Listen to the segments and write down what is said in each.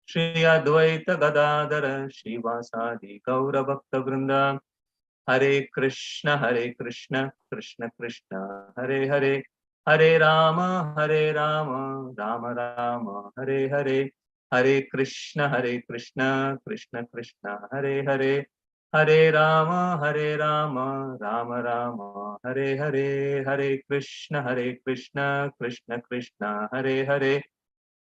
Shri Advaita Gadadhara Shivasadi Gaura Bhakta Vrinda. Hare Krishna, Krishna Krishna, Hare Hare, Hare Rama, Rama Rama, Hare Hare, Hare Krishna, Krishna Krishna, Hare Hare, Hare Rama, Rama Rama, Hare Hare, Hare Krishna, Krishna Krishna, Hare Hare,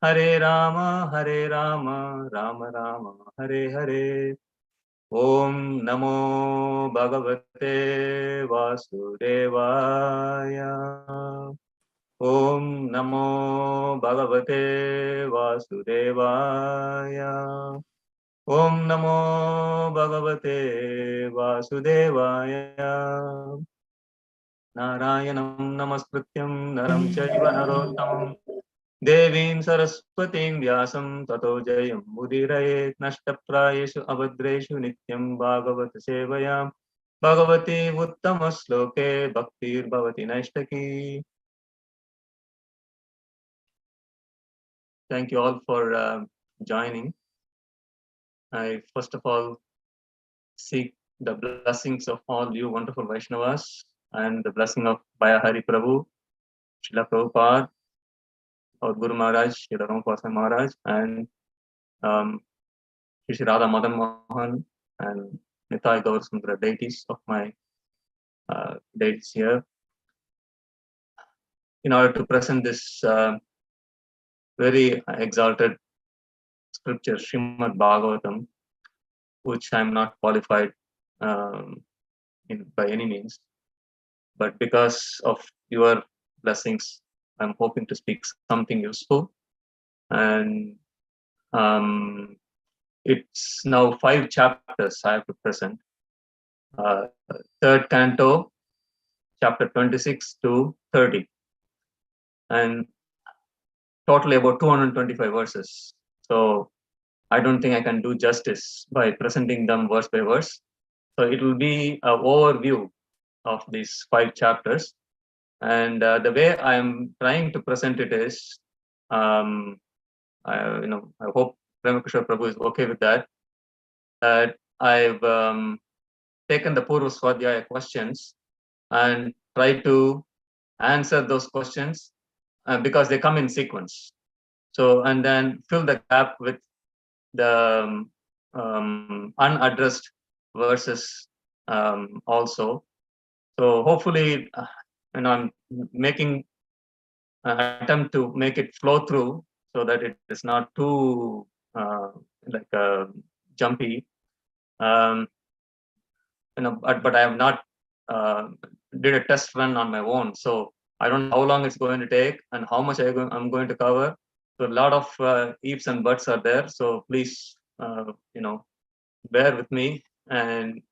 Hare Rama, Rama Rama, Hare Hare. Om Namo Bhagavate Vasudevaya. Om Namo Bhagavate Vasudevaya. Om Namo Bhagavate Vasudevaya. Narayanam Namaskrityam Naram Chaiva Narottamam Devim Saraswatim Vyasam Tato Jayam Mudirayet Nashtaprayeshu Abhadreshu Nityam Bhagavat Sevayam Bhagavati Uttama Sloke Bhaktir Bhavati Naishtaki. Thank you all for joining. I first of all seek the blessings of all you wonderful Vaishnavas and the blessing of Bhaya Hari Prabhu, Srila Prabhupada, our Guru Maharaj, Srila Ramapasa Maharaj, and Shri Radha Madan Mohan and Nitai Gaur Sundara deities of my deities here. In order to present this very exalted scripture, Srimad Bhagavatam, which I'm not qualified by any means, but because of your blessings, I'm hoping to speak something useful. And it's now 5 chapters I have to present. Third canto, chapter 26 to 30, and totally about 225 verses. So I don't think I can do justice by presenting them verse by verse. So it will be an overview of these 5 chapters. And the way I'm trying to present it is, I hope Ramakrishna Prabhu is okay with that. I've taken the Purva Swadhyaya questions and try to answer those questions because they come in sequence. So, and then fill the gap with the unaddressed verses also. So hopefully, I'm making an attempt to make it flow through so that it is not too jumpy. But I have not did a test run on my own, so I don't know how long it's going to take and how much I'm going to cover. So a lot of ifs and buts are there. So please, bear with me, and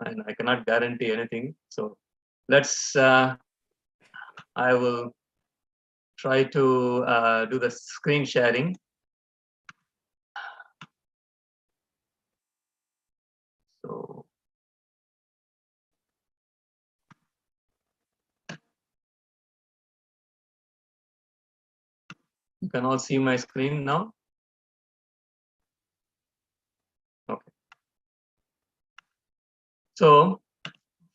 I cannot guarantee anything. So let's. I will try to do the screen sharing. So. You can all see my screen now. Okay. So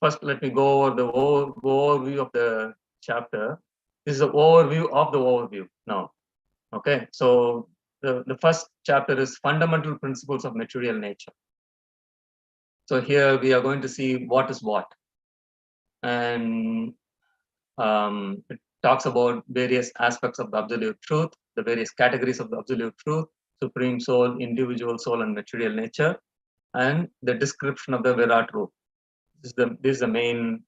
first, let me go over the overview of the chapter. This is an overview of the overview now. Okay. So the first chapter is fundamental principles of material nature. So here we are going to see what is what, and it talks about various aspects of the absolute truth, the various categories of the absolute truth, supreme soul, individual soul, and material nature, and the description of the Virat Roop. This is the main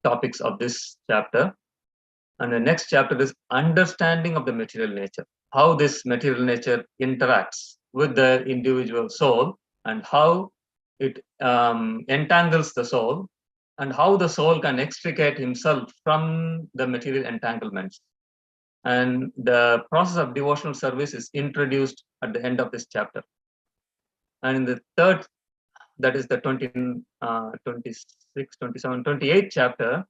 topics of this chapter. And the next chapter is understanding of the material nature, how this material nature interacts with the individual soul, and how it entangles the soul, and how the soul can extricate himself from the material entanglements. And the process of devotional service is introduced at the end of this chapter. And in the third, that is the 26, 27, 28th chapter,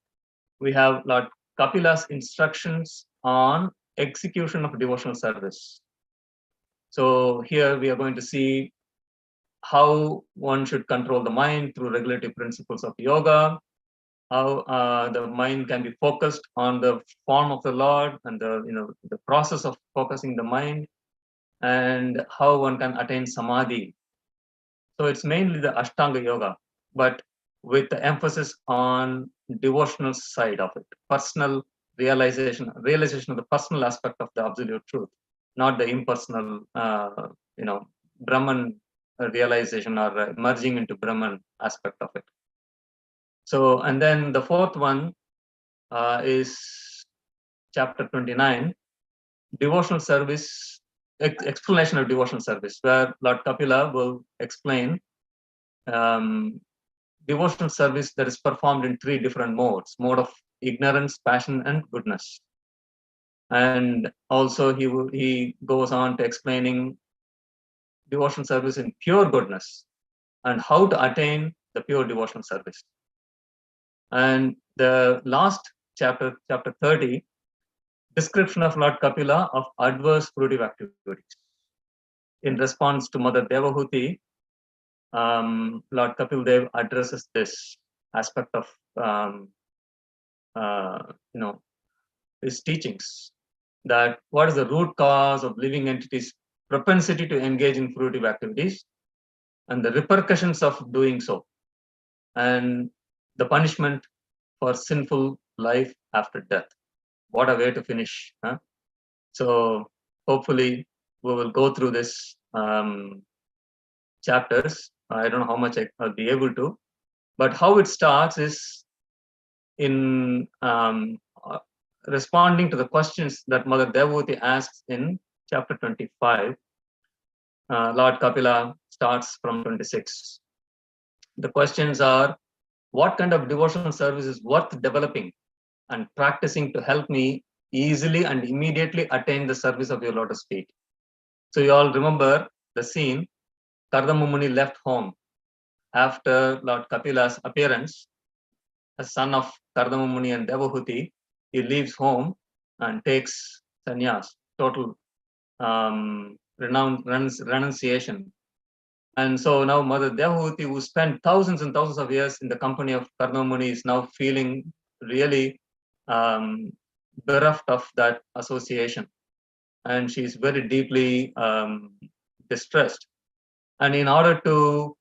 we have Lord Kapila's instructions on execution of devotional service. So here we are going to see how one should control the mind through regulative principles of yoga, how the mind can be focused on the form of the Lord and the process of focusing the mind, and how one can attain samadhi. So it's mainly the Ashtanga Yoga, but with the emphasis on devotional side of it, personal realization of the personal aspect of the absolute truth, not the impersonal, Brahman realization or merging into Brahman aspect of it. So, and then the fourth one is chapter 29, devotional service, explanation of devotional service, where Lord Kapila will explain devotional service that is performed in three different modes: mode of ignorance, passion, and goodness. And also he goes on to explaining devotional service in pure goodness and how to attain the pure devotional service. And the last chapter, chapter 30, description of Lord Kapila of adverse fruitive activities. In response to Mother Devahuti, Lord Kapil Dev addresses this aspect of his teachings, that what is the root cause of living entities' propensity to engage in fruitive activities and the repercussions of doing so, and the punishment for sinful life after death. What a way to finish. Huh? So hopefully we will go through this chapters. I don't know how much I'll be able to, but how it starts is in responding to the questions that Mother Devahuti asks in chapter 25. Lord Kapila starts from 26. The questions are, what kind of devotional service is worth developing and practicing to help me easily and immediately attain the service of your lotus feet? So you all remember the scene. Kardama Muni left home after Lord Kapila's appearance. A son of Kardama Muni and Devahuti, he leaves home and takes sannyas, total renunciation. And so now Mother Devahuti, who spent thousands and thousands of years in the company of Kardama Muni, is now feeling really bereft of that association. And she's very deeply distressed. And in order to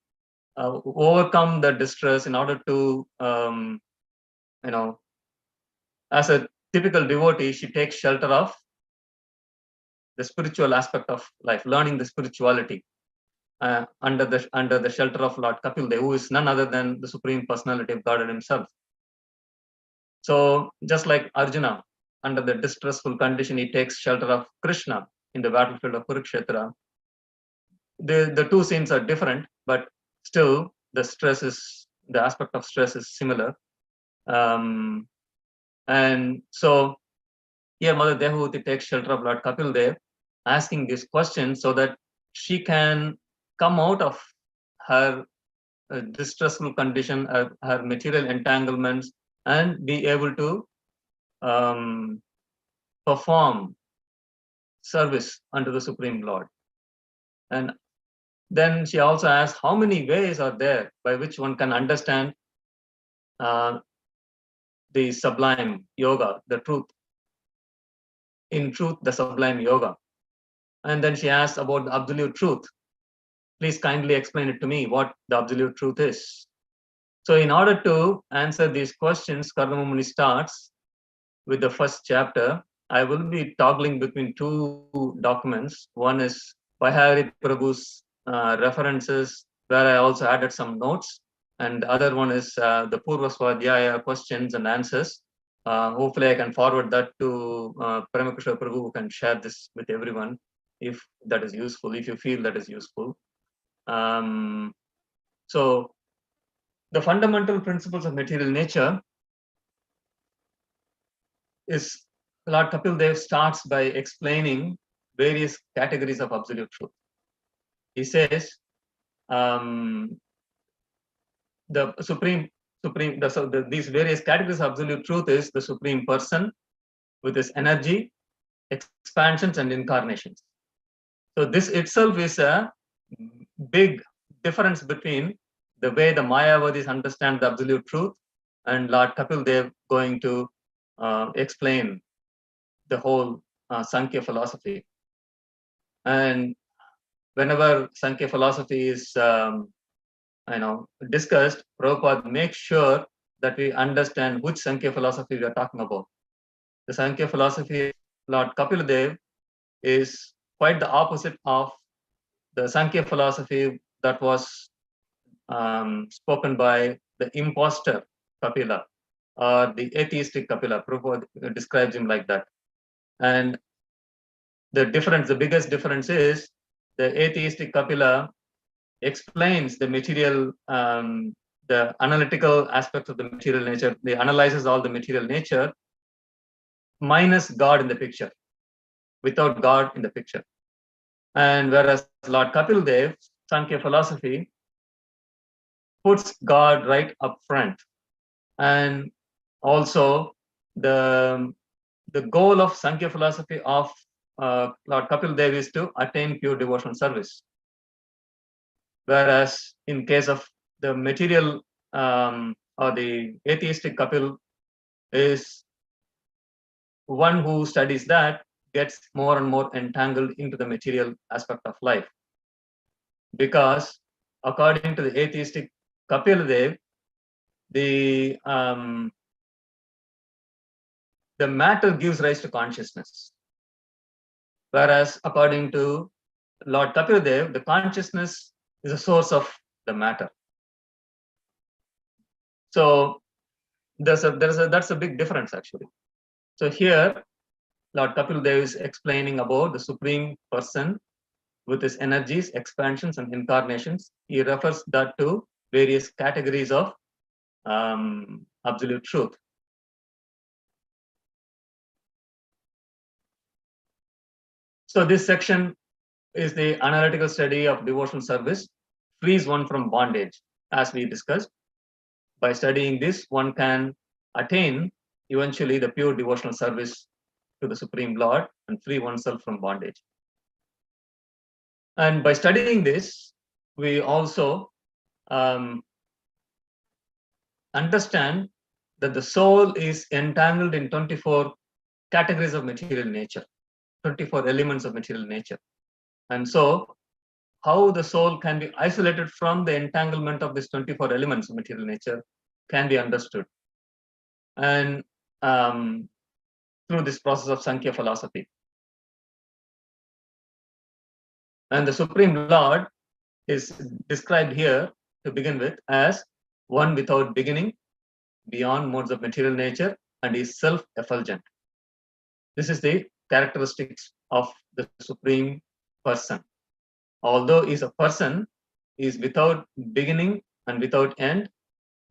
overcome the distress, in order to, as a typical devotee, she takes shelter of the spiritual aspect of life, learning the spirituality under the shelter of Lord Kapil Dev, who is none other than the Supreme Personality of Godhead himself. So just like Arjuna, under the distressful condition, he takes shelter of Krishna in the battlefield of Kurukshetra. The two scenes are different, but still the aspect of stress is similar. And so here Mother Devahuti takes shelter of Lord Kapil Dev, asking these questions so that she can come out of her distressful condition, her material entanglements, and be able to perform service unto the Supreme Lord. And then she also asks, how many ways are there by which one can understand the sublime yoga, the truth? In truth, the sublime yoga. And then she asks about the absolute truth. Please kindly explain it to me, what the absolute truth is. So in order to answer these questions, Kardama Muni starts with the first chapter. I will be toggling between two documents. One is Vaibhava Prabhu's references, where I also added some notes. And the other one is the Purva Swadhyaya questions and answers. Hopefully I can forward that to Paramakrishna Prabhu, who can share this with everyone if that is useful, if you feel that is useful. So the fundamental principles of material nature is, Lord Kapil Dev starts by explaining various categories of absolute truth. He says the these various categories of absolute truth is the Supreme Person with his energy, expansions, and incarnations. So this itself is a big difference between the way the Mayavadis understand the absolute truth and Lord Kapil Dev going to explain the whole Sankhya philosophy. And whenever Sankhya philosophy is discussed, Prabhupada makes sure that we understand which Sankhya philosophy we are talking about. The Sankhya philosophy of Lord Kapil Dev is quite the opposite of the Sankhya philosophy that was spoken by the impostor Kapila or the atheistic Kapila. Prabhupada describes him like that. And the biggest difference is the atheistic Kapila explains the material, the analytical aspects of the material nature. They analyzes all the material nature minus God in the picture, without God in the picture. And whereas Lord Kapil Dev, Sankhya philosophy, puts God right up front. And also the goal of Sankhya philosophy of Lord Kapil Dev is to attain pure devotional service. Whereas in case of the material or the atheistic Kapil is one who studies that gets more and more entangled into the material aspect of life. Because according to the atheistic Kapil Dev, the matter gives rise to consciousness. Whereas according to Lord Kapil Dev, the consciousness is a source of the matter. So that's a big difference actually. So here, Lord Kapil Dev is explaining about the Supreme Person with his energies, expansions, and incarnations. He refers that to various categories of absolute truth. So this section is the analytical study of devotional service, frees one from bondage, as we discussed. By studying this, one can attain eventually the pure devotional service to the Supreme Lord and free oneself from bondage. And by studying this, we also understand that the soul is entangled in 24 categories of material nature, 24 elements of material nature. And so how the soul can be isolated from the entanglement of these 24 elements of material nature can be understood. And through this process of Sankhya philosophy. And the Supreme Lord is described here to begin with as one without beginning, beyond modes of material nature, and is self-effulgent. This is the characteristics of the Supreme Person. Although he is a person, he is without beginning and without end,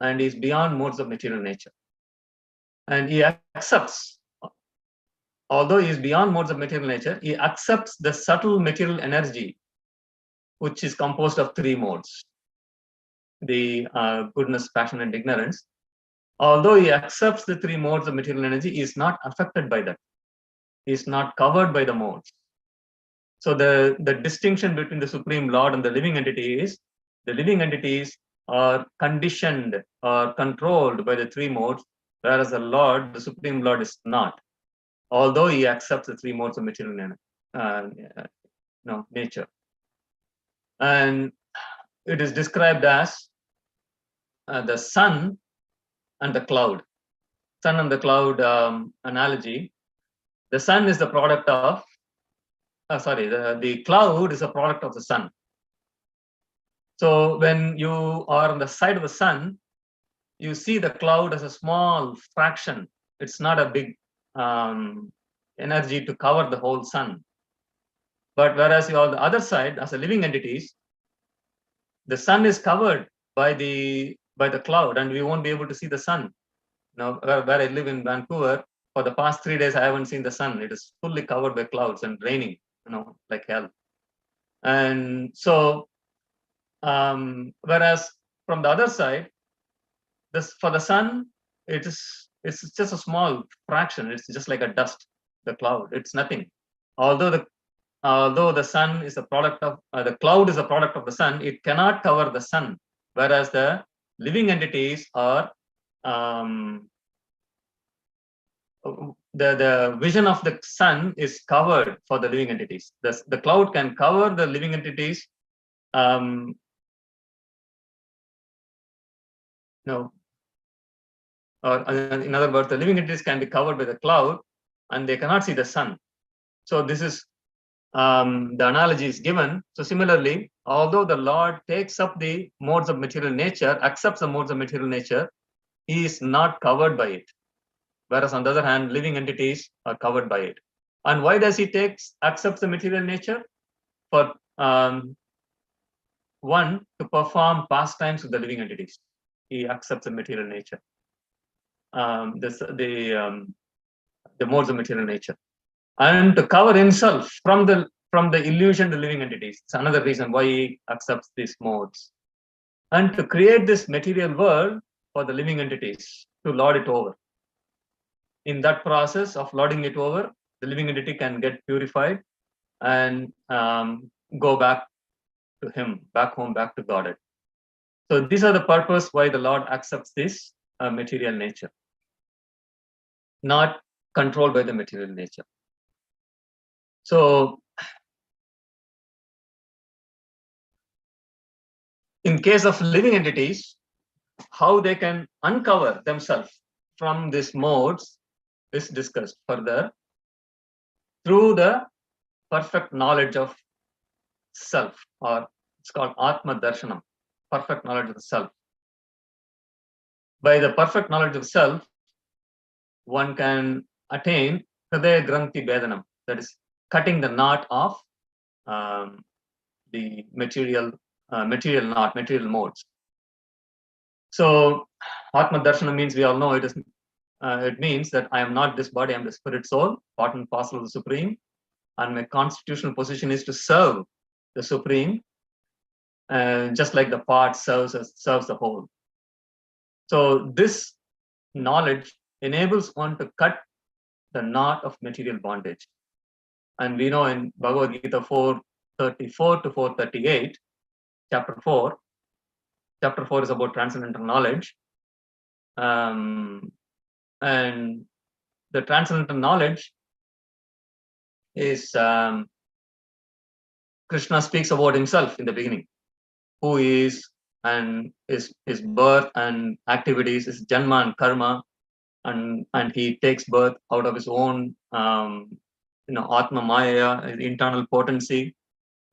and is beyond modes of material nature. And he accepts, although he is beyond modes of material nature, he accepts the subtle material energy, which is composed of three modes: the goodness, passion, and ignorance. Although he accepts the three modes of material energy, he is not affected by that. He is not covered by the modes. So the distinction between the Supreme Lord and the living entity is the living entities are conditioned or controlled by the three modes, whereas the Lord, the Supreme Lord, is not, although he accepts the three modes of material nature. And it is described as the sun and the cloud. Sun and the cloud analogy. The sun is the product of, the cloud is a product of the sun. So when you are on the side of the sun, you see the cloud as a small fraction. It's not a big energy to cover the whole sun. But whereas you are on the other side, as a living entities, the sun is covered by the cloud, and we won't be able to see the sun. Now, where I live in Vancouver, for the past 3 days, I haven't seen the sun. It is fully covered by clouds and raining, like hell. And so, whereas from the other side, for the sun, it's just a small fraction. It's just like a dust, the cloud. It's nothing. Although although the sun is a product of the cloud is a product of the sun, it cannot cover the sun, whereas the living entities are the vision of the sun is covered for the living entities. The cloud can cover the living entities. No, or in other words, the living entities can be covered by the cloud, and they cannot see the sun. So this is the analogy is given. So similarly, although the Lord takes up the modes of material nature, accepts the modes of material nature, he is not covered by it. Whereas on the other hand, living entities are covered by it. And why does he accepts the material nature? For one, to perform pastimes with the living entities. He accepts the material nature. The modes of material nature. And to cover himself from the illusion to living entities. It's another reason why he accepts these modes. And to create this material world for the living entities, to lord it over. In that process of lording it over, the living entity can get purified and go back to him, back home, back to Godhead. So these are the purpose why the Lord accepts this material nature, not controlled by the material nature. So in case of living entities, how they can uncover themselves from these modes is discussed further through the perfect knowledge of self, or it's called Atma Darshanam, perfect knowledge of the self. By the perfect knowledge of self, one can attain Hridaya Granthi Bedanam, that is cutting the knot of the material knot, material modes. So Atma Darshana means, we all know it is. It means that I am not this body, I am the spirit soul, part and parcel of the Supreme, and my constitutional position is to serve the Supreme, just like the part serves the whole. So this knowledge enables one to cut the knot of material bondage. And we know in Bhagavad Gita 4:34 to 4:38, chapter 4 is about transcendental knowledge. And the transcendental knowledge is, Krishna speaks about himself in the beginning, who he is, and his birth and activities, his janma and karma, and he takes birth out of his own Atma Maya, internal potency,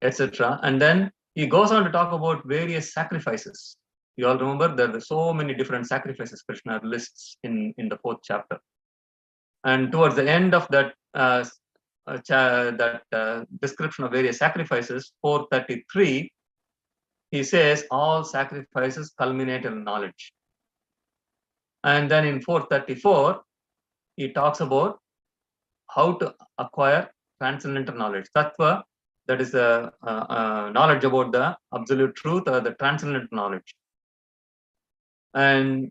etc. And then he goes on to talk about various sacrifices. You all remember there are so many different sacrifices Krishna lists in the 4th chapter. And towards the end of that description of various sacrifices, 4:33, he says all sacrifices culminate in knowledge. And then in 4:34, he talks about how to acquire transcendental knowledge, tattva, that is the knowledge about the absolute truth, or the transcendental knowledge. And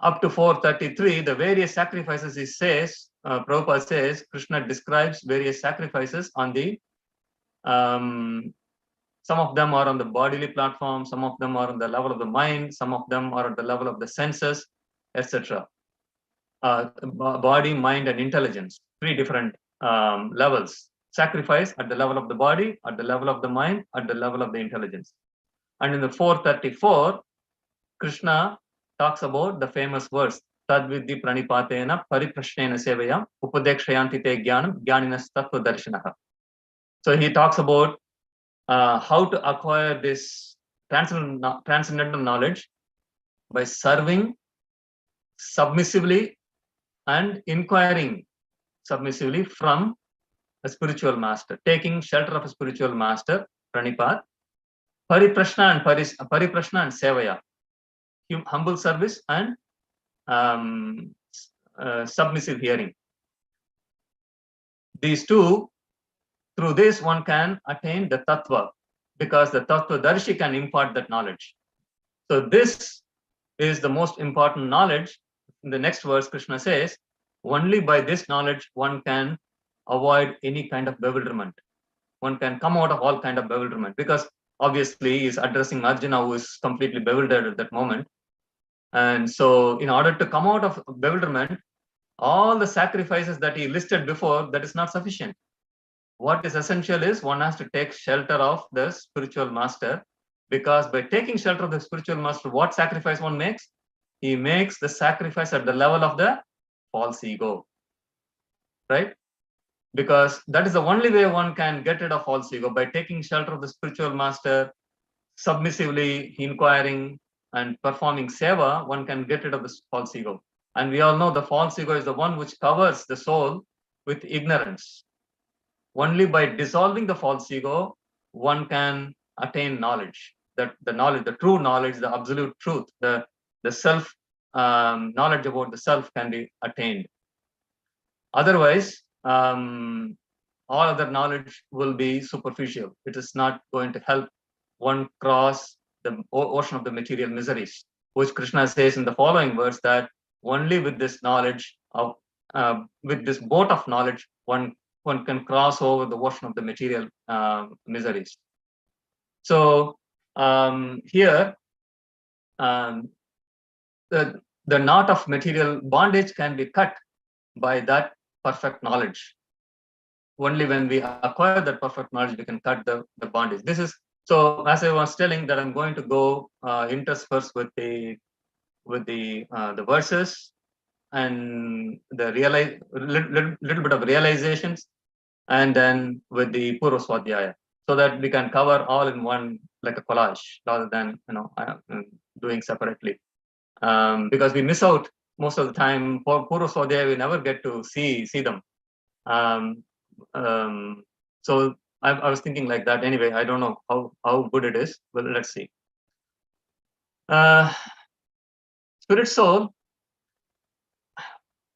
up to 4:33, the various sacrifices he says, Prabhupada says, Krishna describes various sacrifices on the, some of them are on the bodily platform, some of them are on the level of the mind, some of them are at the level of the senses, etc. Body, mind, and intelligence, 3 different levels. Sacrifice at the level of the body, at the level of the mind, at the level of the intelligence. And in the 4:34, Krishna talks about the famous verse, Tadvidhi pranipatena pariprashnena sevaya upadekshayanti te jnanam jnaninas tattva darshanaha. So he talks about how to acquire this transcendental knowledge by serving submissively and inquiring submissively from a spiritual master, taking shelter of a spiritual master, pranipat, pariprashna and sevaya, humble service and submissive hearing. These two, through this one can attain the tattva, because the tattva darshi can impart that knowledge. So this is the most important knowledge. In the next verse, Krishna says, only by this knowledge one can avoid any kind of bewilderment. one can come out of all kind of bewilderment, because obviously he's addressing Arjuna, who is completely bewildered at that moment. And so in order to come out of bewilderment, all the sacrifices that he listed before, that is not sufficient. What is essential is one has to take shelter of the spiritual master, because by taking shelter of the spiritual master, what sacrifice one makes? He makes the sacrifice at the level of the false ego, right? Because that is the only way one can get rid of false ego, by taking shelter of the spiritual master, submissively inquiring and performing seva, one can get rid of this false ego. And we all know the false ego is the one which covers the soul with ignorance. Only by dissolving the false ego, one can attain knowledge. That the knowledge, the true knowledge, the absolute truth, the self knowledge about the self can be attained. Otherwise, all other knowledge will be superficial. It is not going to help one cross the ocean of the material miseries, which Krishna says in the following verse, that only with this knowledge of with this boat of knowledge, one can cross over the ocean of the material miseries. So here, the knot of material bondage can be cut by that perfect knowledge. Only when we acquire that perfect knowledge, we can cut the bondage. This is, so as I was telling, that I'm going to go intersperse with the verses and the little bit of realizations, and then with the Purva Swadhyaya, so that we can cover all in one, like a collage, rather than doing separately. Because we miss out most of the time. For Purva Swadhyaya, we never get to see them. So I was thinking like that. Anyway, I don't know how good it is, but let's see. Spirit soul,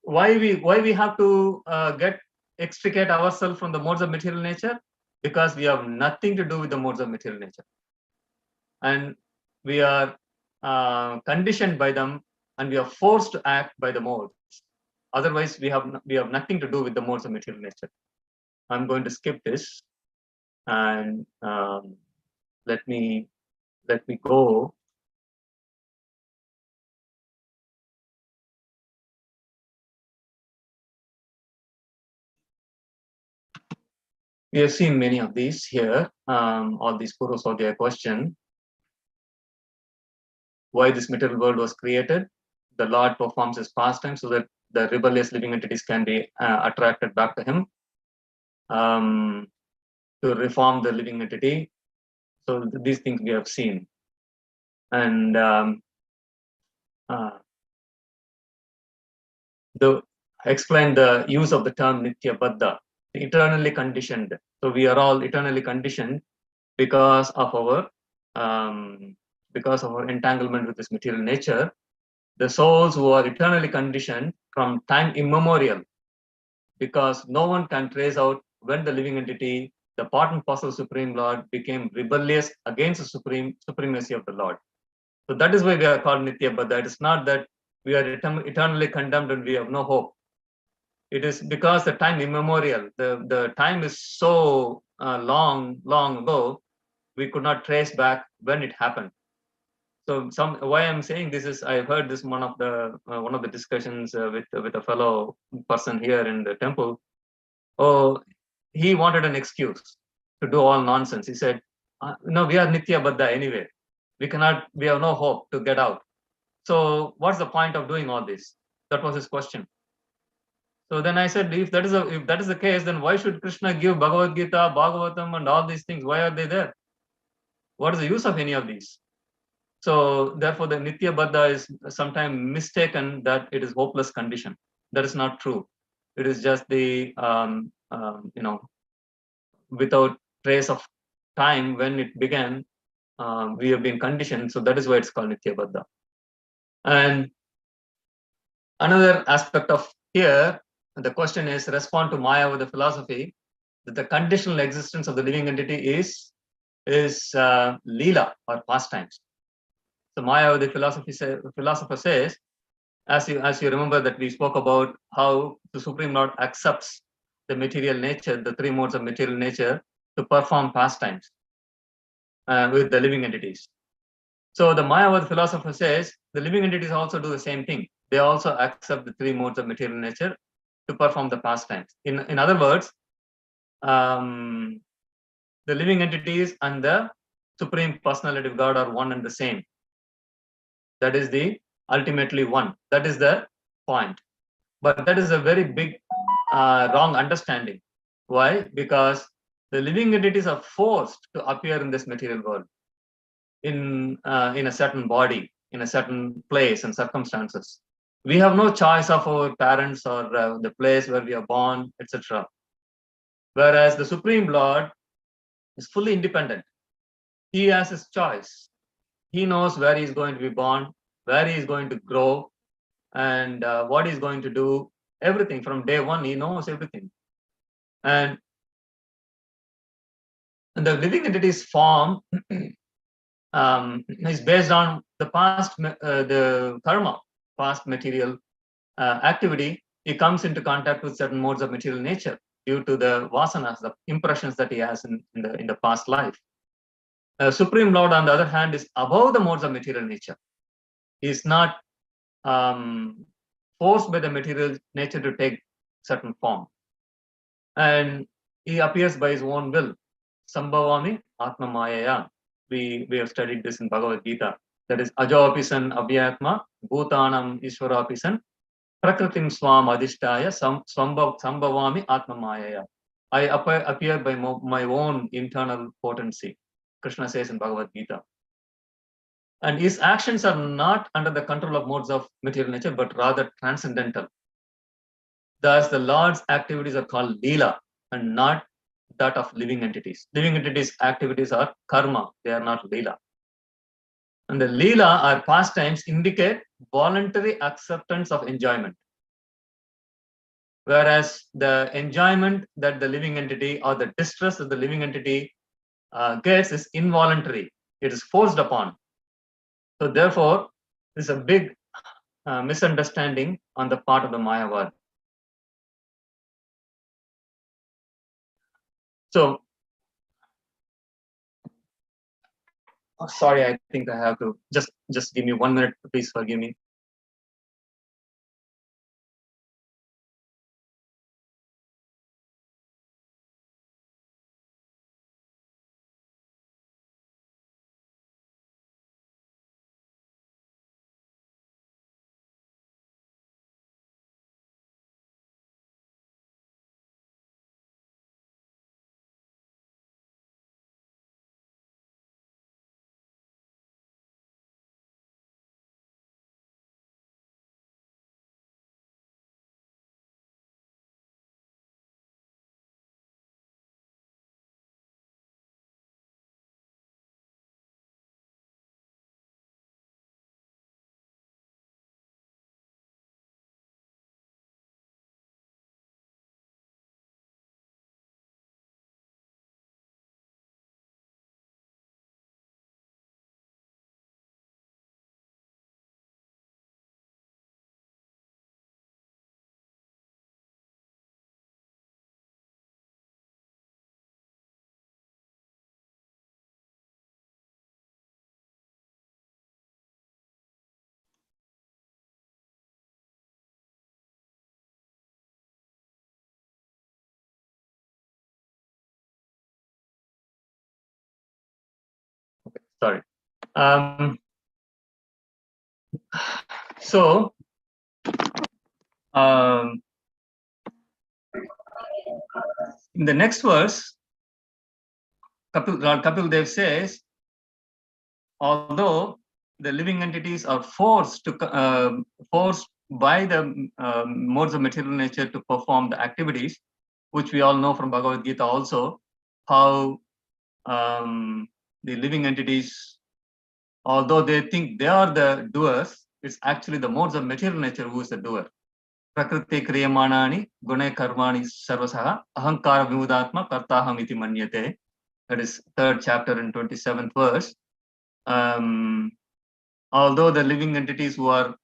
why we have to extricate ourselves from the modes of material nature? Because we have nothing to do with the modes of material nature, and we are conditioned by them, and we are forced to act by the modes. Otherwise, we have nothing to do with the modes of material nature. I'm going to skip this, and let me go. We have seen many of these here, all these Purva Swadhyaya question. Why this material world was created? The Lord performs his pastime so that the rebellious living entities can be attracted back to him, to reform the living entity. So these things we have seen. And explain the use of the term Nitya Baddha, eternally conditioned. So we are all eternally conditioned because of our entanglement with this material nature. The souls who are eternally conditioned from time immemorial, because no one can trace out when the living entity, the part and parcel Supreme Lord, became rebellious against the supremacy of the Lord. So that is why we are called Nitya Baddha. It is not that we are eternally condemned and we have no hope. It is because the time immemorial, the time is so long ago, we could not trace back when it happened. So why I'm saying this is, I heard this one of the discussions with a fellow person here in the temple. Oh, he wanted an excuse to do all nonsense. He said, "No, we are Nitya Baddha anyway. We have no hope to get out. So what's the point of doing all this?" That was his question. So then I said, if that is the case, then why should Krishna give Bhagavad Gita, Bhagavatam, and all these things? Why are they there? What is the use of any of these? So therefore, the Nitya Baddha is sometimes mistaken that it is hopeless condition. That is not true. It is just the without trace of time when it began, we have been conditioned. So that is why it's called Nitya Baddha. And another aspect of here, the question is respond to Maya with the philosophy that the conditional existence of the living entity is Leela or pastimes. So Maya, the philosopher says, as you remember that we spoke about how the Supreme Lord accepts the material nature, the three modes of material nature, to perform pastimes with the living entities. So the Mayavad philosopher says the living entities also do the same thing. They also accept the three modes of material nature to perform the pastimes. In other words, the living entities and the Supreme Personality of God are one and the same. That is the ultimately one. That is the point. But that is a very big wrong understanding. Why? Because the living entities are forced to appear in this material world in a certain body, in a certain place and circumstances. We have no choice of our parents or the place where we are born, etc. Whereas the Supreme Lord is fully independent. He has his choice. He knows where he is going to be born, where he is going to grow, and what he's going to do. Everything from day one, he knows everything. And the living entity's form is based on the past, the karma, past material activity. He comes into contact with certain modes of material nature due to the vasanas, the impressions that he has in the past life. Supreme Lord, on the other hand, is above the modes of material nature. He is not forced by the material nature to take certain form. And he appears by his own will. Sambhavami Atma Mayaya. We have studied this in Bhagavad Gita. That is Ajopisan Abhyatma Bhutanam Ishwarapisan Prakritim Swam Adhishtaya Sambhavami Atma Mayaya. I appear by my own internal potency. Krishna says in Bhagavad Gita. And his actions are not under the control of modes of material nature, but rather transcendental. Thus, the Lord's activities are called Leela and not that of living entities. Living entities' activities are karma, they are not Leela. And the Leela or pastimes indicate voluntary acceptance of enjoyment. Whereas the enjoyment that the living entity or the distress that the living entity gets is involuntary, it is forced upon. So, therefore, this is a big misunderstanding on the part of the Mayavad. So, sorry, I think I have to just give me 1 minute, please forgive me. Sorry. So, in the next verse, Lord Kapil Dev says, although the living entities are forced by the modes of material nature to perform the activities, which we all know from Bhagavad Gita also, how the living entities, although they think they are the doers, it's actually the modes of material nature who is the doer. Prakriti kriyamanani gune karmani sarvasaha ahankara vimudatma kartaham iti manyate. That is 3rd chapter and 27th verse. Although the living entities who are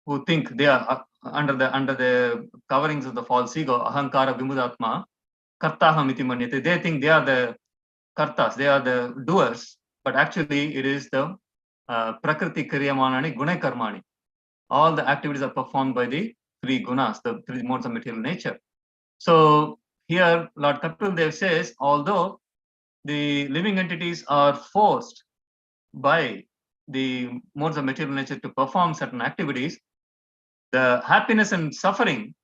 who think they are under the coverings of the false ego, ahankara vimudatma, kartaham iti manyate. They think they are the kartas, they are the doers, but actually it is the prakriti kriyamanani guna karmani. All the activities are performed by the three gunas, the three modes of material nature. So here Lord Kapil Dev says, although the living entities are forced by the modes of material nature to perform certain activities, the happiness and suffering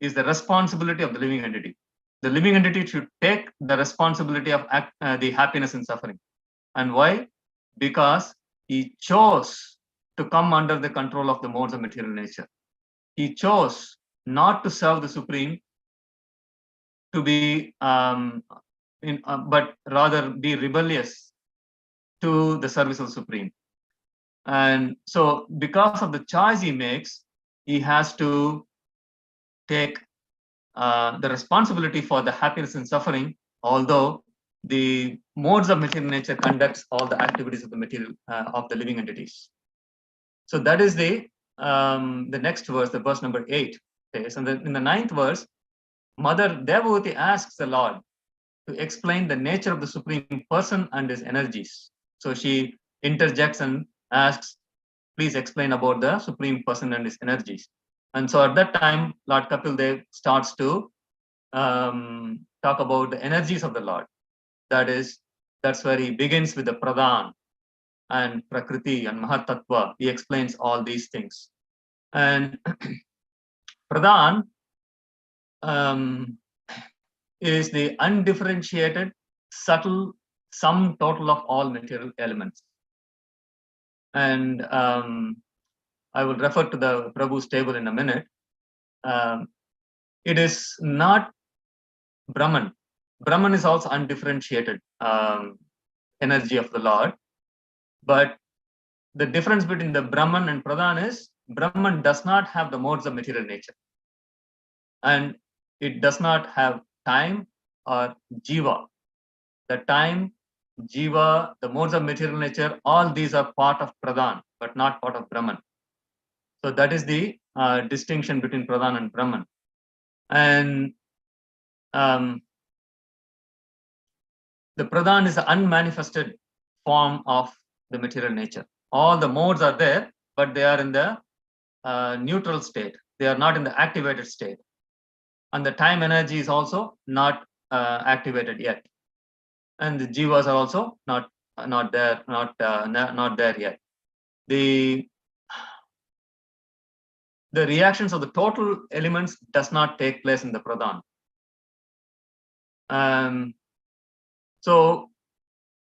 is the responsibility of the living entity. The living entity should take the responsibility of the happiness and suffering. And why? Because he chose to come under the control of the modes of material nature. He chose not to serve the Supreme, to be but rather be rebellious to the service of the Supreme. And so because of the choice he makes, he has to take the responsibility for the happiness and suffering, although the modes of material nature conducts all the activities of the material of the living entities. So that is the next verse, the verse number 8 says. And in the 9th verse, Mother Devavati asks the Lord to explain the nature of the Supreme Person and his energies. So she interjects and asks, please explain about the Supreme Person and his energies. And so at that time, Lord Kapil Dev starts to talk about the energies of the Lord. That's where he begins with the Pradhan and Prakriti and Mahatattva. He explains all these things. And Pradhan is the undifferentiated, subtle sum total of all material elements. And I will refer to the Prabhu's table in a minute. It is not Brahman. Brahman is also undifferentiated energy of the Lord. But the difference between the Brahman and Pradhan is Brahman does not have the modes of material nature. And it does not have time or jiva. The time, jiva, the modes of material nature, all these are part of Pradhan, but not part of Brahman. So that is the distinction between Pradhan and Brahman. And the Pradhan is the unmanifested form of the material nature. All the modes are there, but they are in the neutral state. They are not in the activated state. And the time energy is also not activated yet. And the jivas are also not there yet. The reactions of the total elements does not take place in the Pradhan. So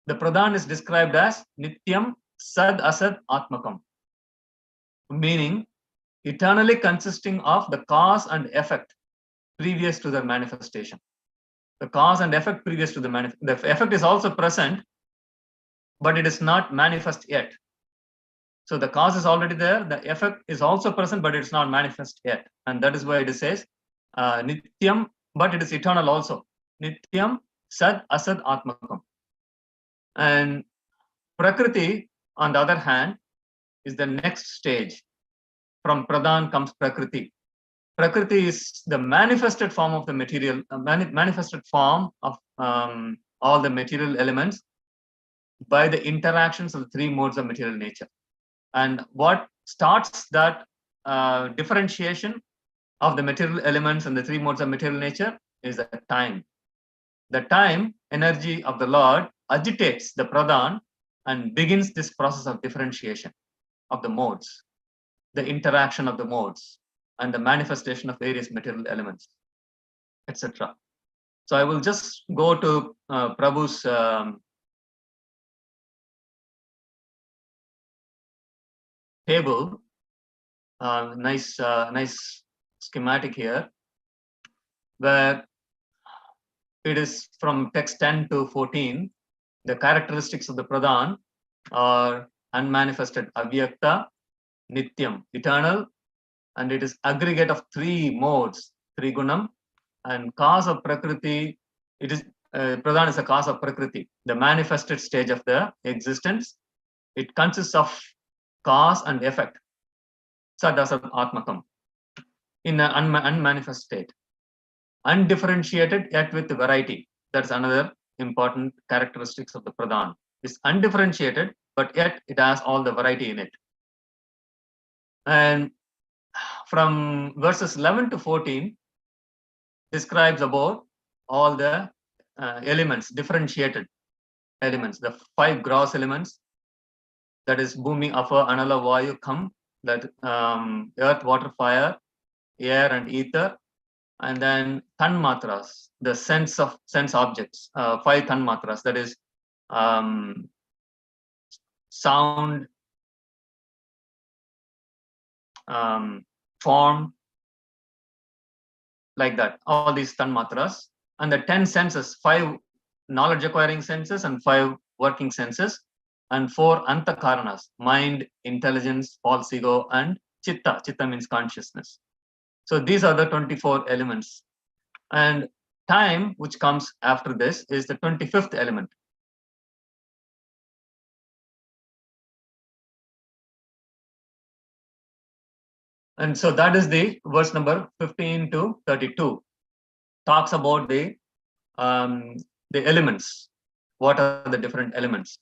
the Pradhan is described as Nityam Sad Asad Atmakam, meaning eternally consisting of the cause and effect previous to the manifestation. The cause and effect previous to the effect is also present, but it is not manifest yet. So the cause is already there, the effect is also present, but it's not manifest yet. And that is why it says Nityam, but it is eternal also. Nityam Sad Asad Atmakam. And Prakriti, on the other hand, is the next stage. From Pradhan comes Prakriti. Prakriti is the manifested form of the material, manifested form of all the material elements by the interactions of the three modes of material nature. And what starts that differentiation of the material elements and the three modes of material nature is the time. The time energy of the Lord agitates the Pradhan and begins this process of differentiation of the modes, the interaction of the modes, and the manifestation of various material elements, etc. So I will just go to Prabhu's table. Nice schematic here, where it is from text 10 to 14. The characteristics of the Pradhan are unmanifested, avyakta, nityam, eternal, and it is aggregate of three modes, three gunam, and cause of prakriti. It is Pradhan is a cause of prakriti, the manifested stage of the existence. It consists of cause and effect, sadasat atmakam, in an unmanifest state. undifferentiated yet with variety. That's another important characteristics of the Pradhan. It's undifferentiated, but yet it has all the variety in it. And from verses 11 to 14 describes about all the elements, differentiated elements, the 5 gross elements, that is Bhumi, Apa, Anala, Vayu, Kham, that earth, water, fire, air and ether, and then tanmatras, the sense objects, 5 tanmatras, that is sound, form, like that, all these tanmatras, and the 10 senses, 5 knowledge acquiring senses and 5 working senses, and 4 antakaranas, mind, intelligence, false ego, and chitta. Chitta means consciousness. So these are the 24 elements. And time, which comes after this, is the 25th element. And so that is the verse number 15 to 32. Talks about the elements. What are the different elements?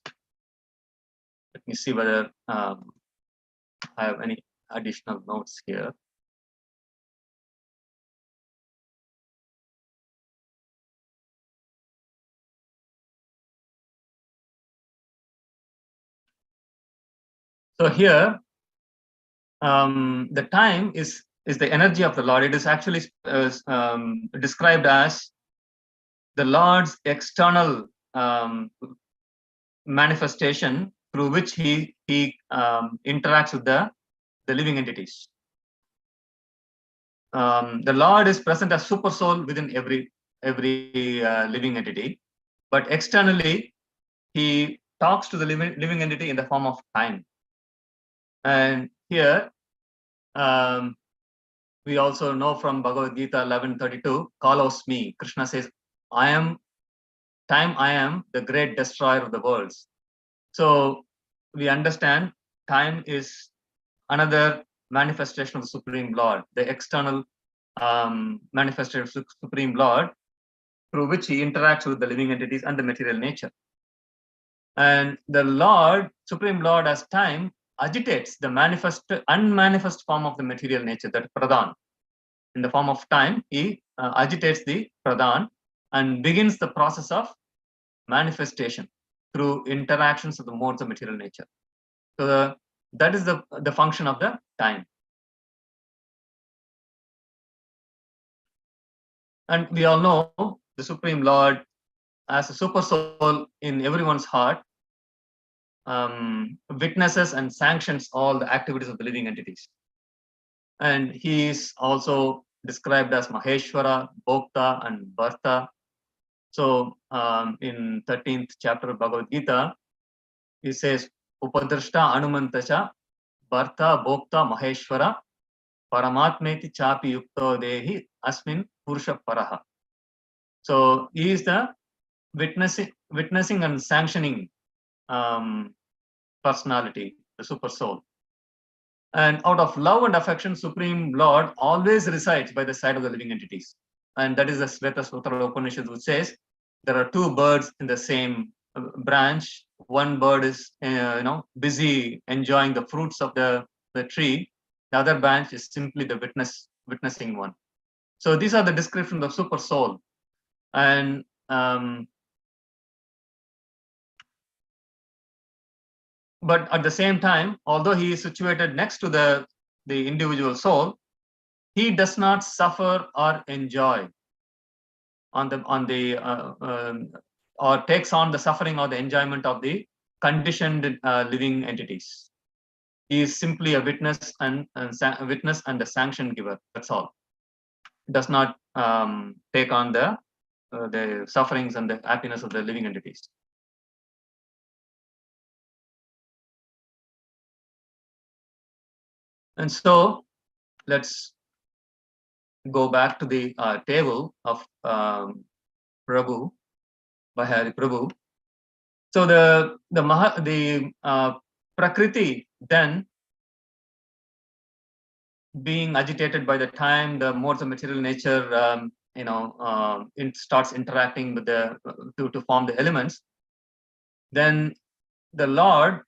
Let me see whether I have any additional notes here. So here, the time is the energy of the Lord. It is actually described as the Lord's external manifestation through which he interacts with the living entities. The Lord is present as super soul within every living entity, but externally he talks to the living entity in the form of time. And here we also know from Bhagavad Gita 11:32, Kalos me. Krishna says, I am time, I am the great destroyer of the worlds. So we understand time is another manifestation of the Supreme Lord, the external manifestation of the Supreme Lord, through which he interacts with the living entities and the material nature. And the Lord, Supreme Lord as time, agitates the unmanifest form of the material nature, that Pradhan. In the form of time, he agitates the Pradhan and begins the process of manifestation through interactions of the modes of material nature. So that is the function of the time. And we all know the Supreme Lord as a super soul in everyone's heart witnesses and sanctions all the activities of the living entities. And he is also described as Maheshwara, Bhokta, and Bharta. So in 13th chapter of Bhagavad Gita, he says, Upadrashta Anumantacha, Bharta, Bhokta, Maheshwara, Paramatmeti Chapi Yukto Dehi, Asmin Purusha Paraha. So he is the witnessing and sanctioning personality, the super soul. And out of love and affection, Supreme Lord always resides by the side of the living entities. And that is the Svetasvatara Upanishad, which says there are 2 birds in the same branch. One bird is busy enjoying the fruits of the tree. The other branch is simply the witnessing one. So these are the descriptions of super soul. And but at the same time, although he is situated next to the individual soul, he does not suffer or enjoy or takes on the suffering or the enjoyment of the conditioned living entities. He is simply a witness and a sanction giver. That's all. Does not take on the sufferings and the happiness of the living entities. And so let's go back to the table of Prabhu, Bahari Prabhu. So the Prakriti then being agitated by the time, the modes of material nature it starts interacting with to form the elements, then the Lord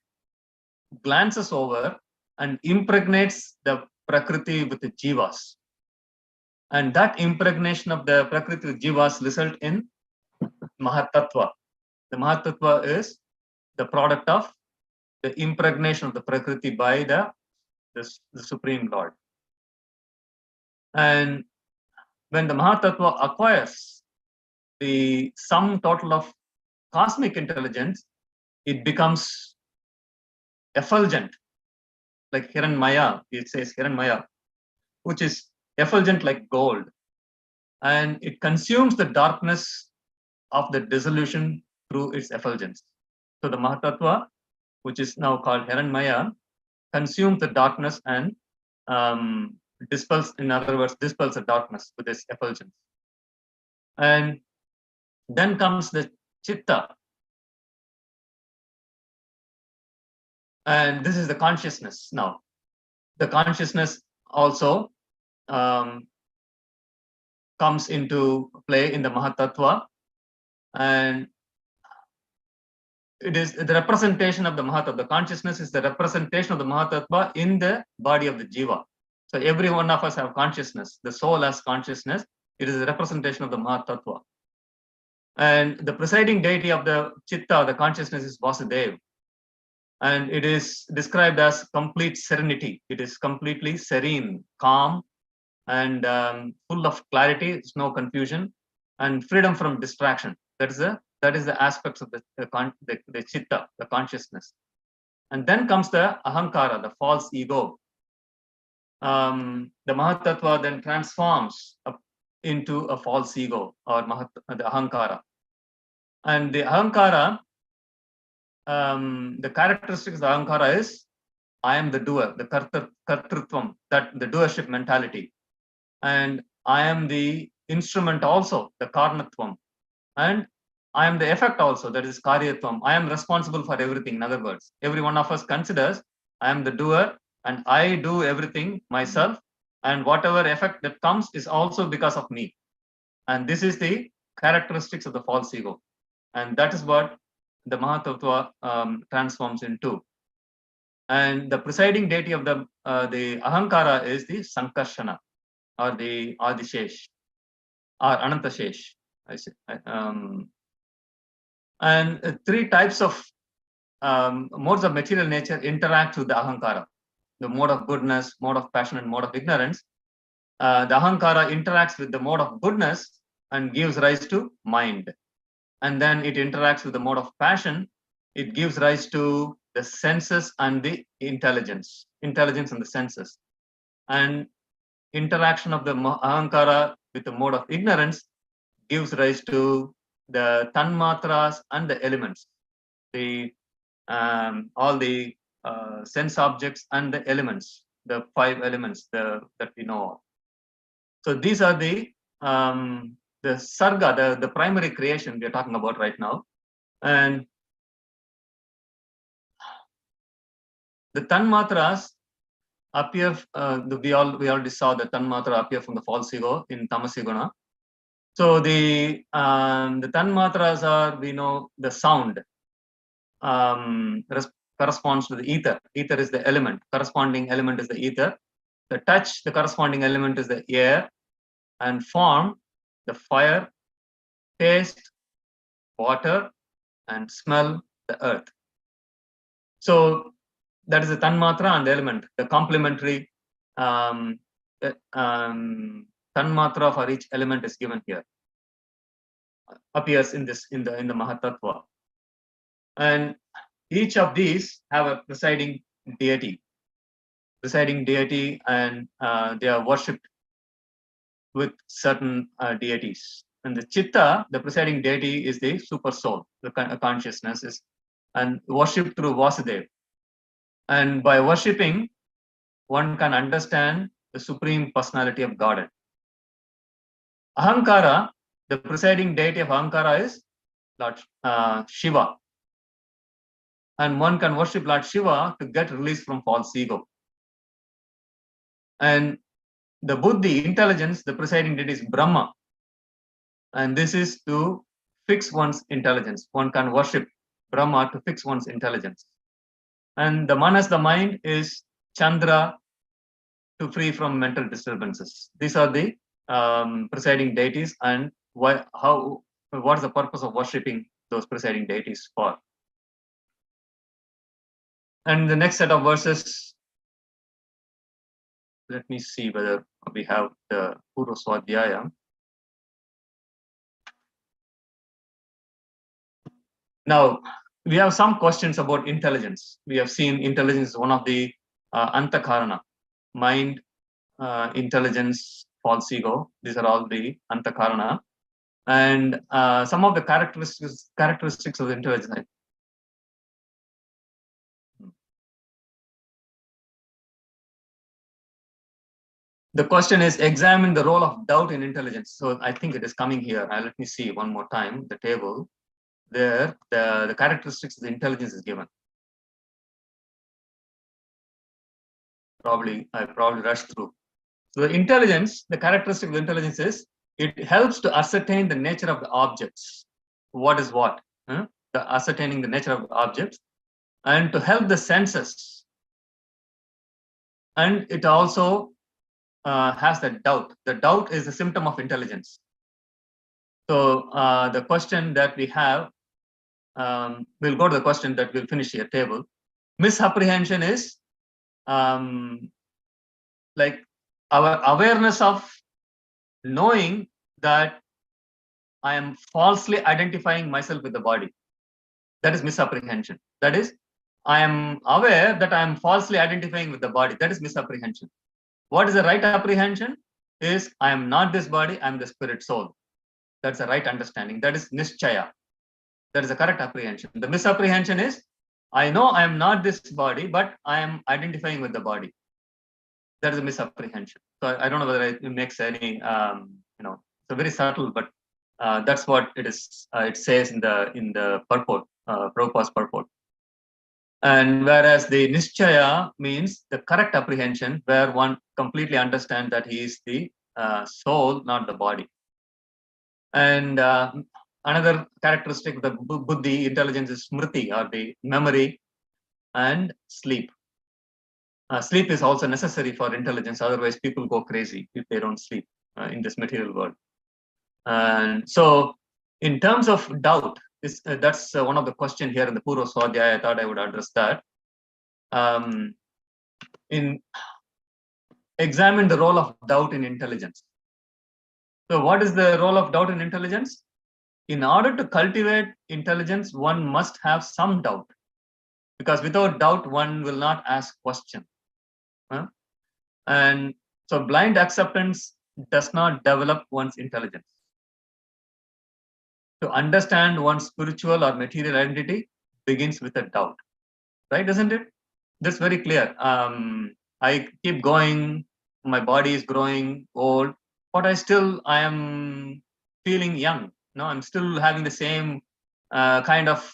glances over and impregnates the Prakriti with the Jivas. And that impregnation of the Prakriti with Jivas result in Mahatattva. The Mahatattva is the product of the impregnation of the Prakriti by the Supreme Lord. And when the Mahatattva acquires the sum total of cosmic intelligence, it becomes effulgent, like Hiranmaya. It says Hiranmaya, which is effulgent like gold, and it consumes the darkness of the dissolution through its effulgence. So the Mahatattva, which is now called Hiranmaya, consumes the darkness and dispels the darkness with its effulgence. And then comes the Chitta. And this is the consciousness now. The consciousness also comes into play in the Mahatattva, and it is the representation of the Mahatattva. The consciousness is the representation of the Mahatattva in the body of the Jiva. So every one of us have consciousness. The soul has consciousness. It is a representation of the Mahatattva. And the presiding deity of the Chitta, the consciousness, is Vasudeva. And it is described as complete serenity. It is completely serene, calm, and full of clarity. It's no confusion, and freedom from distraction. That is the aspects of the Chitta, the consciousness. And then comes the Ahankara, the false ego. The Mahatattva then transforms into a false ego, or the Ahankara. And the Ahankara, the characteristics of the Ahankara is, I am the doer, the kartrutvam, that the doership mentality. And I am the instrument also, the karnatvam. And I am the effect also, that is karyatvam. I am responsible for everything. In other words, every one of us considers I am the doer and I do everything myself, and whatever effect that comes is also because of me. And this is the characteristics of the false ego. And that is what the Mahatattva transforms into. And the presiding deity of the Ahankara is the Sankarshana, or the Adishesh, or Anantashesh. And three types of modes of material nature interact with the Ahankara. The mode of goodness, mode of passion, and mode of ignorance. The Ahankara interacts with the mode of goodness and gives rise to mind. And then it interacts with the mode of passion. It gives rise to the senses and the intelligence and the senses. And interaction of the Ahankara with the mode of ignorance gives rise to the tanmatras and the elements, all the sense objects and the elements, the 5 elements that we know of. So these are the sarga, the primary creation we are talking about right now. And the tanmatras appear, we already saw the tanmatra appear from the false ego in Tamasiguna. So the tanmatras are, we know, the sound corresponds to the ether. Ether is the element. Corresponding element is the ether. The touch, the corresponding element is the air. And form, the fire. Taste, water. And smell, the earth. So that is the tanmatra and the element. The complementary tanmatra for each element is given here. Appears in the Mahatattva. And each of these have a presiding deity, and they are worshipped with certain deities. And the Chitta, the presiding deity, is the super soul, the consciousness, is and worshipped through Vasudeva. And by worshipping, one can understand the supreme personality of Godhead. Ahankara, the presiding deity of Ahankara, is Lord Shiva. And one can worship Lord Shiva to get released from false ego. And the Buddhi, intelligence, the presiding deity is Brahma. And this is to fix one's intelligence. One can worship Brahma to fix one's intelligence. And the Manas, the mind, is Chandra, to free from mental disturbances. These are the presiding deities, and what is the purpose of worshipping those presiding deities for? And the next set of verses, let me see whether we have the Purva Swadhyaya. Now, we have some questions about intelligence. We have seen intelligence is one of the antakarana, mind, intelligence, false ego. These are all the antakarana. And some of the characteristics of intelligence. The question is, examine the role of doubt in intelligence. So I think it is coming here. Let me see one more time the table. There, the characteristics of the intelligence is given. I probably rushed through. So the intelligence, the characteristic of the intelligence is, it helps to ascertain the nature of the objects. What is what? The ascertaining the nature of the objects, and to help the senses. And it also has that doubt. The doubt is a symptom of intelligence. So the question that we have, we'll go to the question that we'll finish here table. Misapprehension is like our awareness of knowing that I am falsely identifying myself with the body. That is misapprehension. That is, I am aware that I am falsely identifying with the body. That is misapprehension. What is the right apprehension? Is I am not this body, I am the spirit soul. That's the right understanding. That is nischaya. That is the correct apprehension. The misapprehension is, I know I am not this body, but I am identifying with the body. That is a misapprehension. So I don't know whether it makes any, it's very subtle, but that's what it is. It says in the purport, Prabhupada's purport. And whereas the nischaya means the correct apprehension, where one completely understands that he is the soul, not the body. And another characteristic of the buddhi, intelligence, is smriti, or the memory, and sleep. Sleep is also necessary for intelligence, otherwise people go crazy if they don't sleep in this material world. And so in terms of doubt, that's one of the questions here in the Purva Swadhyaya. I thought I would address that. Examine the role of doubt in intelligence. So what is the role of doubt in intelligence? In order to cultivate intelligence, one must have some doubt, because without doubt, one will not ask questions. And so blind acceptance does not develop one's intelligence. To understand one's spiritual or material identity begins with a doubt, right? Isn't it? That's very clear. I keep going, my body is growing old, but I am feeling young. No, I'm still having the same kind of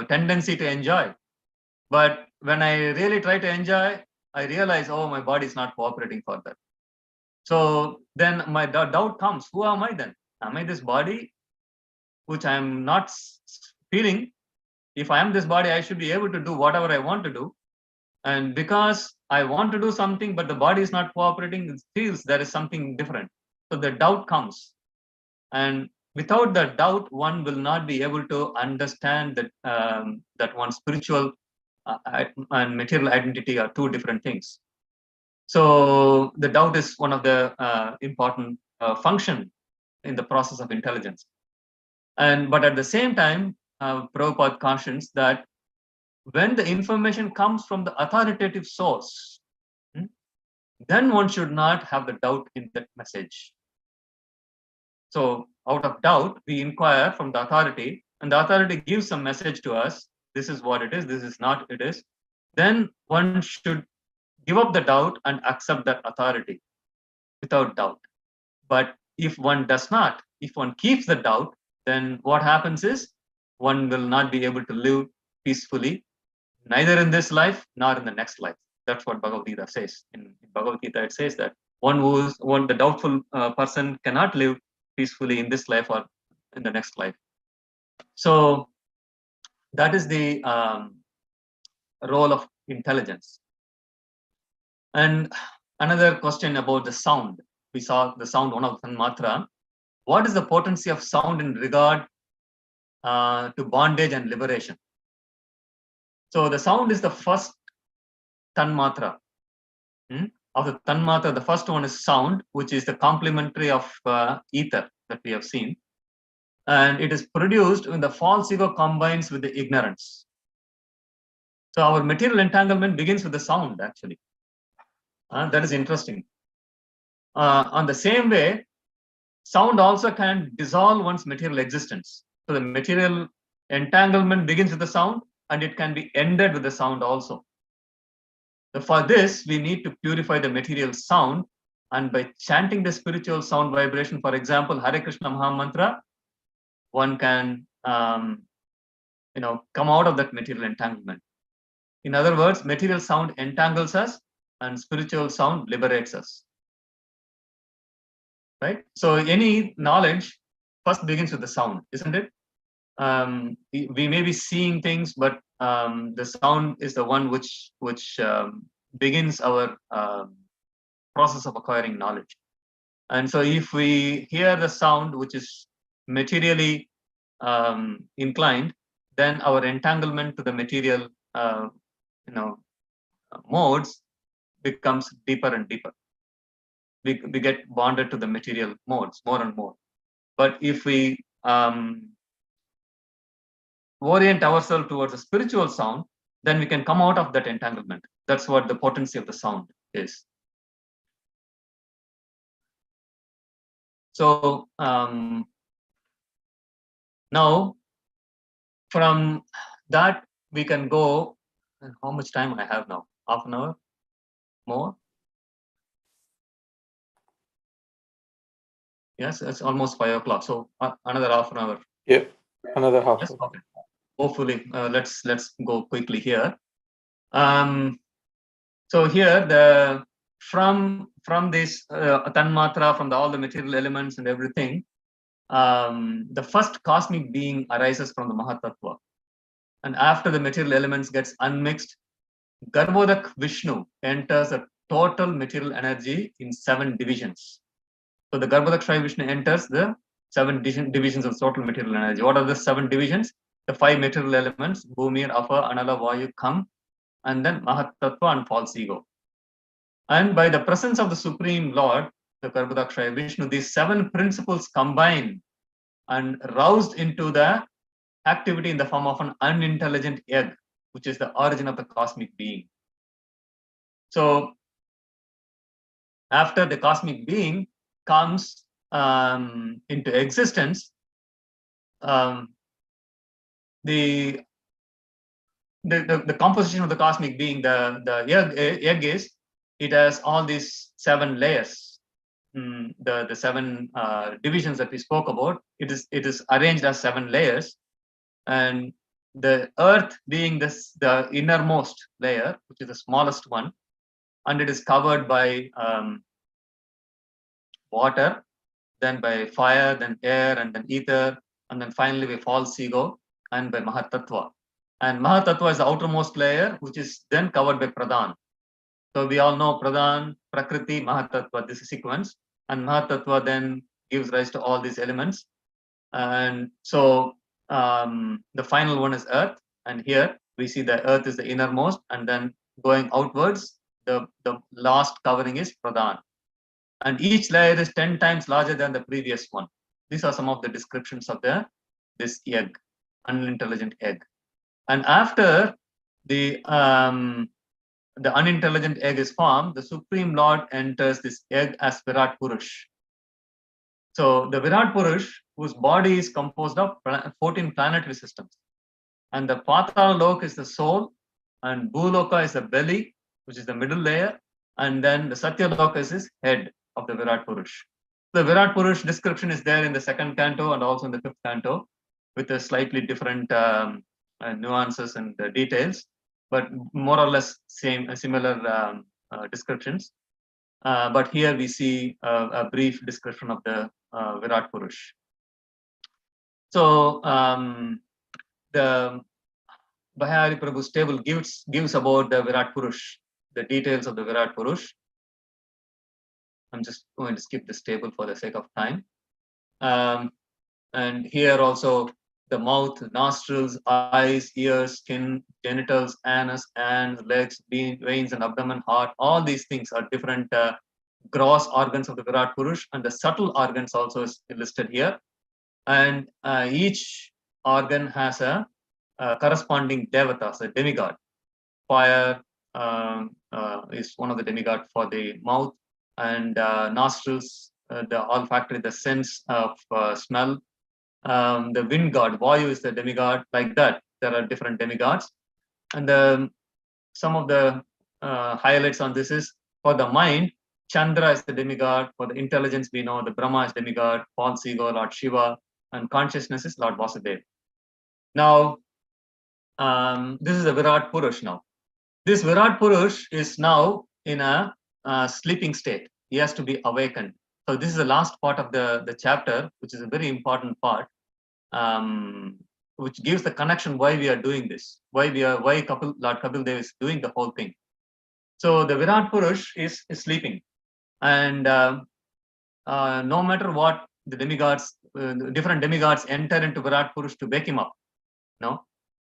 tendency to enjoy. But when I really try to enjoy, I realize, oh, my body is not cooperating for that. So then my doubt comes. Who am I then? Am I this body which I am not feeling? If I am this body, I should be able to do whatever I want to do. And because I want to do something, but the body is not cooperating, it feels there is something different. So the doubt comes. And without that doubt, one will not be able to understand that that one's spiritual and material identity are two different things. So the doubt is one of the important function in the process of intelligence. But at the same time, Prabhupada cautions that when the information comes from the authoritative source, then one should not have the doubt in that message. So out of doubt, we inquire from the authority, and the authority gives some message to us. This is what it is, this is not it is. Then one should give up the doubt and accept that authority without doubt. But if one does not, if one keeps the doubt, then what happens is one will not be able to live peacefully, neither in this life nor in the next life. That's what Bhagavad Gita says. In Bhagavad Gita, it says that the doubtful person cannot live peacefully in this life or in the next life. So that is the role of intelligence. And another question about the sound. We saw the sound, one of the matra. What is the potency of sound in regard to bondage and liberation? So the sound is the first tanmatra. Of the tanmatra, the first one is sound, which is the complementary of ether that we have seen. And it is produced when the false ego combines with the ignorance. So our material entanglement begins with the sound, actually. That is interesting. On the same way, sound also can dissolve one's material existence. So the material entanglement begins with the sound, and it can be ended with the sound also. So for this, we need to purify the material sound, and by chanting the spiritual sound vibration, for example, Hare Krishna Maha Mantra, one can come out of that material entanglement. In other words, material sound entangles us and spiritual sound liberates us. Right? So any knowledge first begins with the sound, isn't it? We may be seeing things, but the sound is the one which begins our process of acquiring knowledge. And so if we hear the sound which is materially inclined, then our entanglement to the material modes becomes deeper and deeper. We get bonded to the material modes more and more. But if we orient ourselves towards a spiritual sound, then we can come out of that entanglement. That's what the potency of the sound is. So now from that we can go. How much time I have now? Half an hour? More? Yes, it's almost 5 o'clock. So another half an hour. Yeah, another half. Yes, okay. Hopefully, let's go quickly here. So here from this tanmatra, from all the material elements and everything, the first cosmic being arises from the Mahatattva. And after the material elements gets unmixed, Garbhodak Vishnu enters a total material energy in 7 divisions. So the Garbhodak Vishnu enters the 7 divisions of total material energy. What are the 7 divisions? The 5 material elements, Bhumir, Apa, Anala, Vayu, Kham, and then Mahatattva and false ego. And by the presence of the Supreme Lord, the Garbhodak Vishnu, these 7 principles combine and roused into the activity in the form of an unintelligent egg, which is the origin of the cosmic being. So after the cosmic being comes into existence, the composition of the cosmic being, the egg is, it has all these 7 layers. The 7 divisions that we spoke about, it is arranged as 7 layers, and the earth being the innermost layer, which is the smallest one, and it is covered by water, then by fire, then air, and then ether, and then finally by false ego, and by Mahatattva. And Mahatattva is the outermost layer, which is then covered by Pradhan. So we all know Pradhan, Prakriti, Mahatattva, this is sequence, and Mahatattva then gives rise to all these elements. And so the final one is earth, and here we see the earth is the innermost, and then going outwards, the last covering is Pradhan. And each layer is 10 times larger than the previous one. These are some of the descriptions of this egg, unintelligent egg. And after the unintelligent egg is formed, the Supreme Lord enters this egg as Virat Purush. So the Virat Purush, whose body is composed of 14 planetary systems, and the Patala Lok is the soul, and Bhuloka is the belly, which is the middle layer, and then the Satya Loka is his head of the Virat Purush. The Virat Purush description is there in the 2nd canto and also in the 5th canto, with a slightly different nuances and details, but more or less similar descriptions. But here we see a brief description of the Virat Purush. So the Bhayari Prabhu's table gives about the Virat Purush, the details of the Virat Purush. I'm just going to skip this table for the sake of time. And here also the mouth, nostrils, eyes, ears, skin, genitals, anus, hands, legs, veins, and abdomen, heart. All these things are different gross organs of the Virat Purush, and the subtle organs also is listed here. And each organ has a corresponding devatas, a demigod. Fire is one of the demigod for the mouth, and nostrils, the olfactory, the sense of smell. The wind god, Vayu, is the demigod. Like that, there are different demigods. And some of the highlights on this is, for the mind, Chandra is the demigod. For the intelligence, we know the Brahma is demigod, false ego, Lord Shiva, and consciousness is Lord Vasudeva. Now, this is a Virat Purush now. This Virat Purush is now in a sleeping state. He has to be awakened. So this is the last part of the chapter, which is a very important part, which gives the connection why we are doing this, why Lord Kapil Dev is doing the whole thing. So the Virat Purush is sleeping, and no matter what the demigods, different demigods enter into Virat Purush to wake him up. No,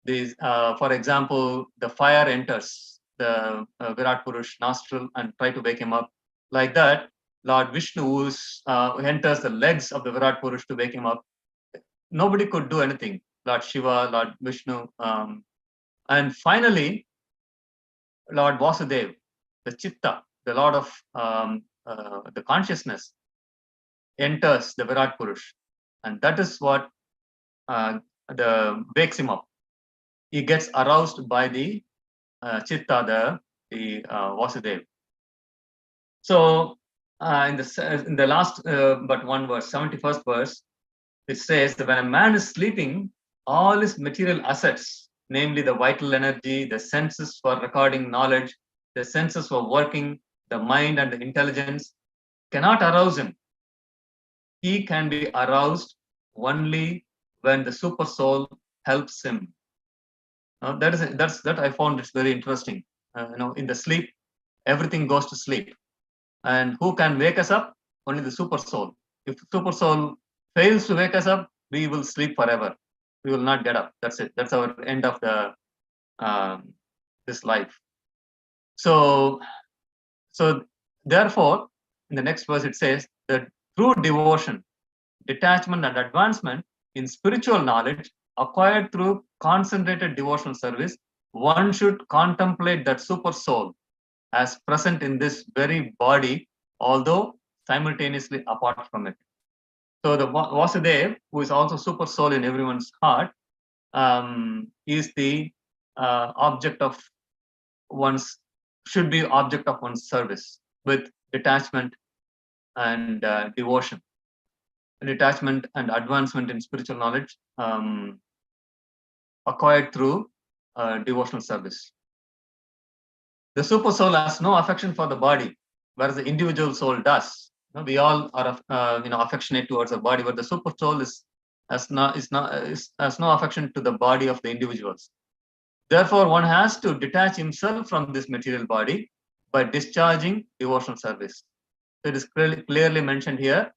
these, for example, the fire enters the Virat Purush nostril and try to wake him up. Like that, Lord Vishnu enters the legs of the Virat Purush to wake him up. Nobody could do anything. Lord Shiva, Lord Vishnu, and finally, Lord Vasudeva, the Chitta, the Lord of the consciousness, enters the Virat Purush, and that is what wakes him up. He gets aroused by the Chitta, the Vasudeva. So in the last but one verse, 71st verse, it says that when a man is sleeping, all his material assets, namely the vital energy, the senses for recording knowledge, the senses for working, the mind and the intelligence, cannot arouse him. He can be aroused only when the super soul helps him. That I found it's very interesting. In the sleep, everything goes to sleep, and who can wake us up? Only the super soul. If the super soul fails to wake us up, we will sleep forever. We will not get up. That's it. That's our end of this life. So therefore, in the next verse it says that through devotion, detachment, and advancement in spiritual knowledge acquired through concentrated devotional service, one should contemplate that super soul as present in this very body, although simultaneously apart from it. So the Vasudeva, who is also super soul in everyone's heart, is the object of should be object of one's service with detachment and devotion. Detachment and advancement in spiritual knowledge acquired through devotional service. The super soul has no affection for the body, whereas the individual soul does. We all are affectionate towards the body, but the super soul has no affection to the body of the individuals. Therefore, one has to detach himself from this material body by discharging devotional service. So it is clearly mentioned here,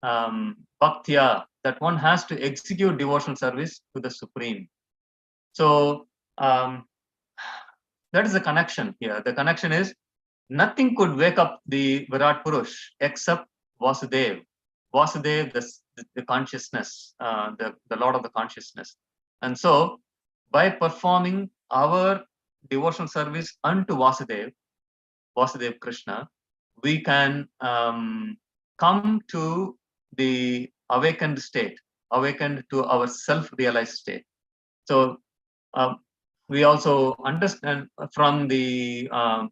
Bhaktya, that one has to execute devotional service to the Supreme. So that is the connection here. The connection is nothing could wake up the Virat Purush except Vasudeva. Vasudeva, the consciousness, the Lord of the consciousness. And so, by performing our devotional service unto Vasudeva Krishna, we can come to the awakened state, awakened to our self-realized state. So we also understand from the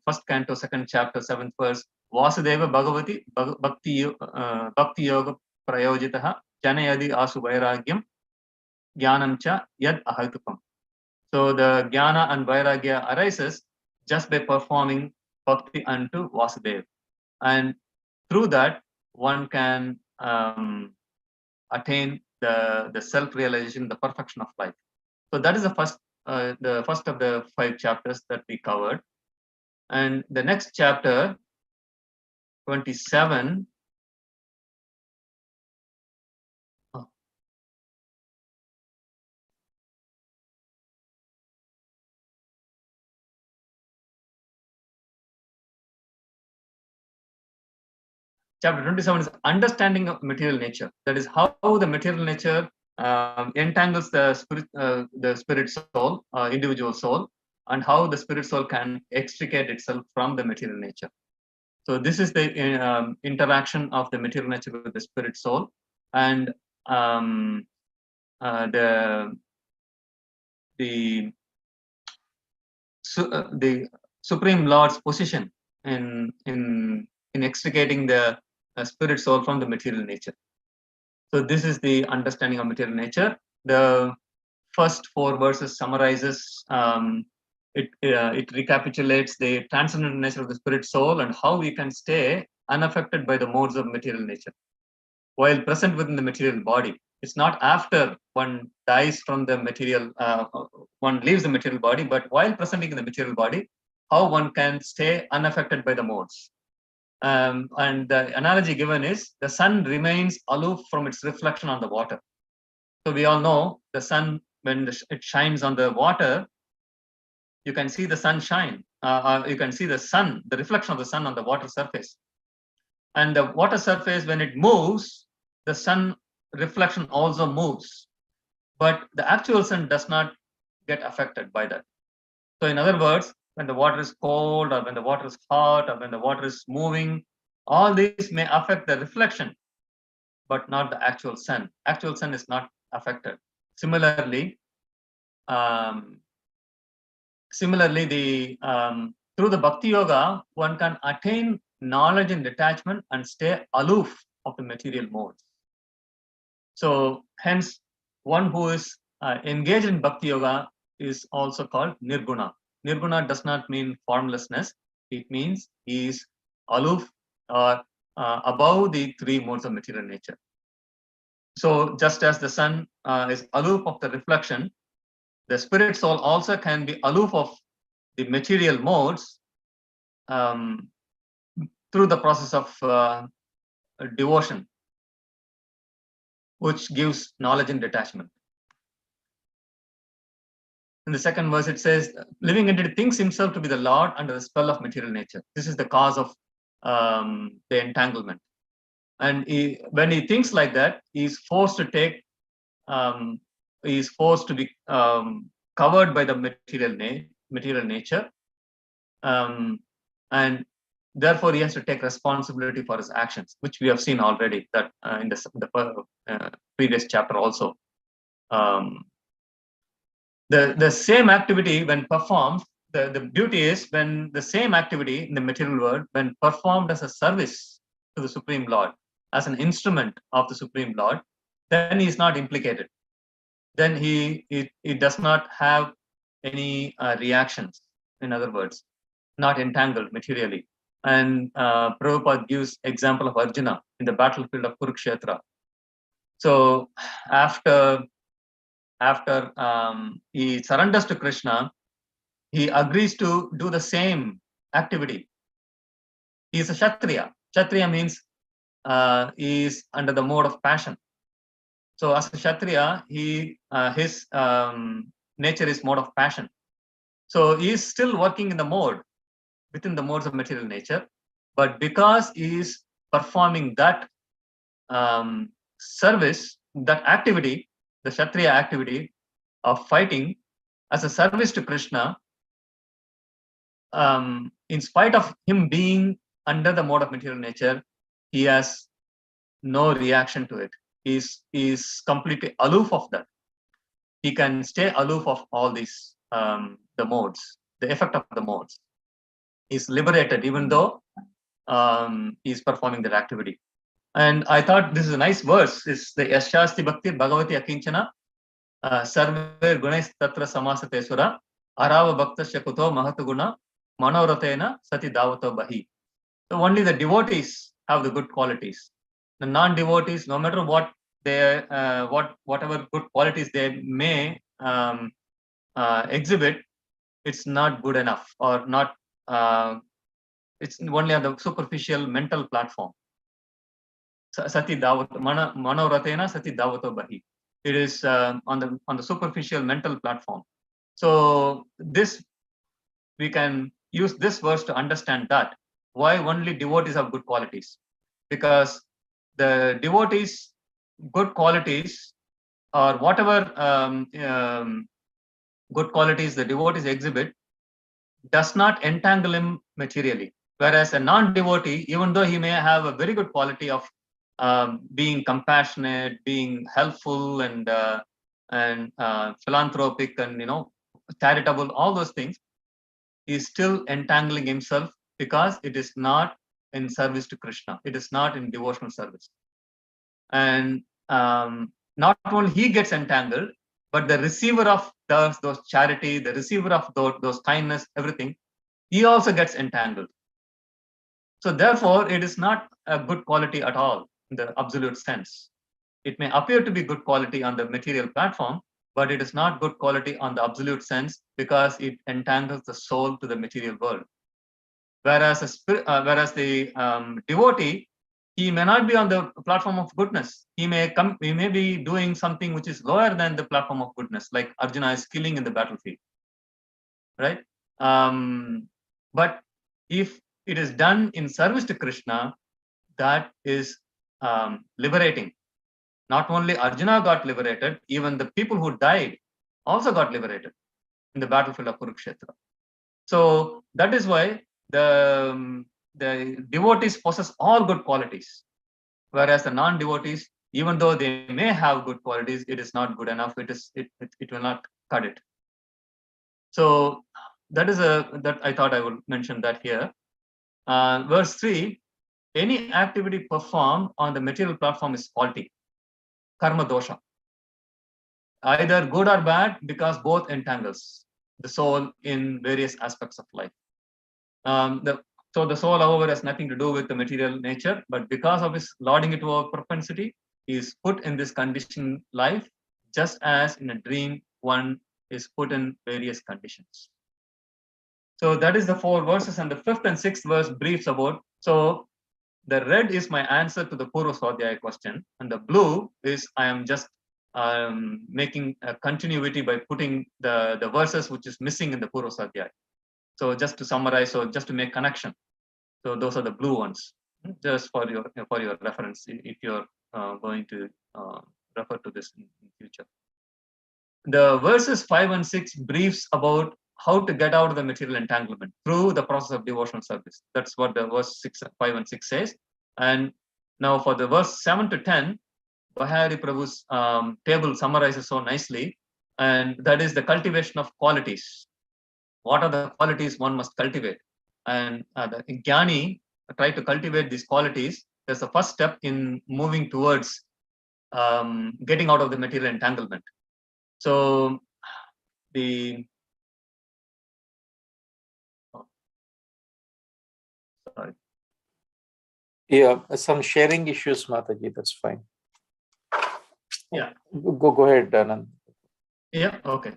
first canto, second chapter, 7th verse, Vasudeva Bhagavati Bhakti Yoga Prayojitaha Janayadi Asu Vairagyam Jnanam Cha Yad Ahatukam. So the Jnana and Vairagya arises just by performing Bhakti unto Vasudeva. And through that, one can attain the self-realization, the perfection of life. So that is the first of the 5 chapters that we covered. And the next chapter, 27. Chapter 27 is understanding of material nature. That is how the material nature entangles the spirit soul, individual soul, and how the spirit soul can extricate itself from the material nature. So this is the interaction of the material nature with the spirit soul, and the Supreme Lord's position in extricating the spirit soul from the material nature. So this is the understanding of material nature. The first 4 verses summarizes, it recapitulates the transcendental nature of the spirit soul and how we can stay unaffected by the modes of material nature while present within the material body. It's not after one dies from the material, one leaves the material body, but while presenting in the material body, how one can stay unaffected by the modes. And the analogy given is the sun remains aloof from its reflection on the water. So we all know the sun, when it shines on the water, you can see the sun shine. You can see the sun, the reflection of the sun on the water surface. And the water surface, when it moves, the sun reflection also moves. But the actual sun does not get affected by that. So in other words, when the water is cold or when the water is hot or when the water is moving, all these may affect the reflection, but not the actual sun. Actual sun is not affected. Similarly, through the Bhakti Yoga, one can attain knowledge and detachment and stay aloof of the material modes. So hence, one who is engaged in Bhakti Yoga is also called Nirguna. Nirguna does not mean formlessness. It means he is aloof or above the 3 modes of material nature. So just as the sun is aloof of the reflection, the spirit soul also can be aloof of the material modes through the process of devotion, which gives knowledge and detachment. In the second verse, it says, living entity thinks himself to be the Lord under the spell of material nature. This is the cause of the entanglement. And when he thinks like that, he is forced to take, he is forced to be covered by the material nature. And therefore, he has to take responsibility for his actions, which we have seen already that in the previous chapter also. The same activity when performed, the beauty is when the same activity in the material world, when performed as a service to the Supreme Lord, as an instrument of the Supreme Lord, then he is not implicated. Then he does not have any reactions, in other words, not entangled materially. And Prabhupada gives example of Arjuna in the battlefield of Kurukshetra. So after he surrenders to Krishna, he agrees to do the same activity. He is a Kshatriya. Kshatriya means he is under the mode of passion. So as a Kshatriya, his nature is mode of passion. So he is still working in the mode, within the modes of material nature, but because he is performing that service, that activity, the Kshatriya activity of fighting as a service to Krishna, in spite of him being under the mode of material nature, he has no reaction to it. He is completely aloof of that. He can stay aloof of all these, the modes, the effect of the modes. He's liberated even though he's performing that activity. And I thought this is a nice verse. It's the Yashasti Bhakti Bhagavati Akinchana Sarve Gunes Tatra Samasate Sura Arava Bhaktasya Kuto Mahataguna Manoratena Sati Davato Bahi. So only the devotees have the good qualities. the non-devotees, no matter what they, whatever good qualities they may exhibit, it's not good enough, or not. It's only on the superficial mental platform. Sati Davat Manoratena Sati Davato Bahi. It is on the superficial mental platform. So this, we can use this verse to understand that why only devotees have good qualities, because the devotees' good qualities, or whatever good qualities the devotees exhibit, does not entangle him materially. Whereas a non-devotee, even though he may have a very good quality of being compassionate, being helpful, and philanthropic, and charitable, all those things, he is still entangling himself, because it is not in service to Krishna. It is not in devotional service. And not only he gets entangled, but the receiver of those charity, the receiver of those kindness, everything, he also gets entangled. So therefore, it is not a good quality at all in the absolute sense. It may appear to be good quality on the material platform, but it is not good quality on the absolute sense, because it entangles the soul to the material world. Whereas the devotee, he may not be on the platform of goodness. He may be doing something which is lower than the platform of goodness, like Arjuna is killing in the battlefield, right? But if it is done in service to Krishna, that is liberating. Not only Arjuna got liberated, even the people who died also got liberated in the battlefield of Kurukshetra. So that is why the devotees possess all good qualities, whereas the non-devotees, even though they may have good qualities, it is not good enough. It will not cut it. So that is that I thought I would mention that here. Verse 3: any activity performed on the material platform is faulty, karma dosha, either good or bad, because both entangles the soul in various aspects of life. So the soul, however, has nothing to do with the material nature, but because of his lording it over propensity, he is put in this conditioned life, just as in a dream one is put in various conditions. So that is the 4 verses, and the 5th and 6th verse briefs about. So the red is my answer to the Purva Swadhyaya question, and the blue is I am just making a continuity by putting the verses which is missing in the Purva Swadhyaya. So just to summarize, so just to make connection. So those are the blue ones, just for your reference, if you're going to refer to this in future. The verses 5 and 6 briefs about how to get out of the material entanglement through the process of devotional service. That's what the verse 5 and 6 says. And now for the verse 7 to 10, Bahari Prabhu's table summarizes so nicely, and that is the cultivation of qualities. What are the qualities one must cultivate? And the Jnani try to cultivate these qualities. That's the first step in moving towards getting out of the material entanglement. So sorry. Yeah, some sharing issues, Mataji, that's fine. Yeah. Go ahead, Anand. Yeah, okay.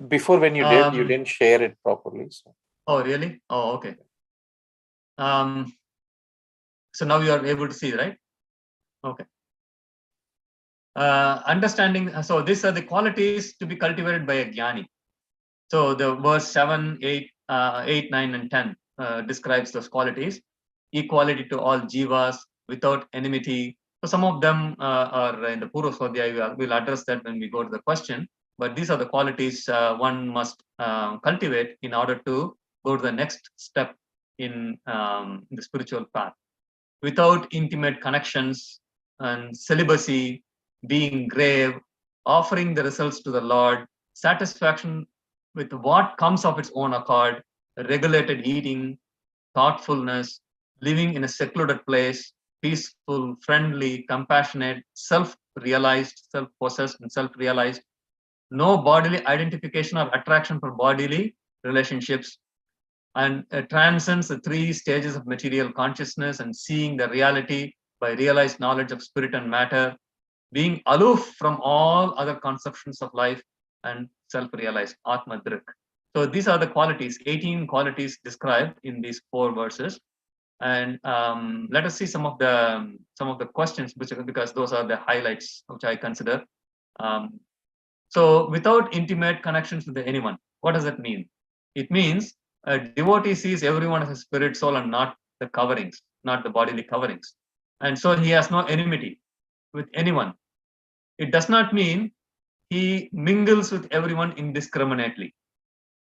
Before, when you did, you didn't share it properly. So. Oh, really? Oh, okay. So now you are able to see, right? Okay. Understanding, so these are the qualities to be cultivated by a Jnani. So the verse 7, 8, 9, and 10 describes those qualities. Equality to all jivas, without enmity. So some of them are in the Purva Swadhyaya. We'll address that when we go to the question. But these are the qualities one must cultivate in order to go to the next step in the spiritual path. Without intimate connections and celibacy, being grave, offering the results to the Lord, satisfaction with what comes of its own accord, regulated eating, thoughtfulness, living in a secluded place, peaceful, friendly, compassionate, self-realized, self-possessed, and self-realized, no bodily identification or attraction for bodily relationships, and transcends the 3 stages of material consciousness and seeing the reality by realized knowledge of spirit and matter, being aloof from all other conceptions of life, and self-realized, Atma Drik. So these are the qualities, 18 qualities described in these 4 verses. And let us see some of the questions, because those are the highlights which I consider. So without intimate connections with anyone, what does that mean? It means a devotee sees everyone as a spirit, soul, and not the coverings, not the bodily coverings. And so he has no enmity with anyone. It does not mean he mingles with everyone indiscriminately.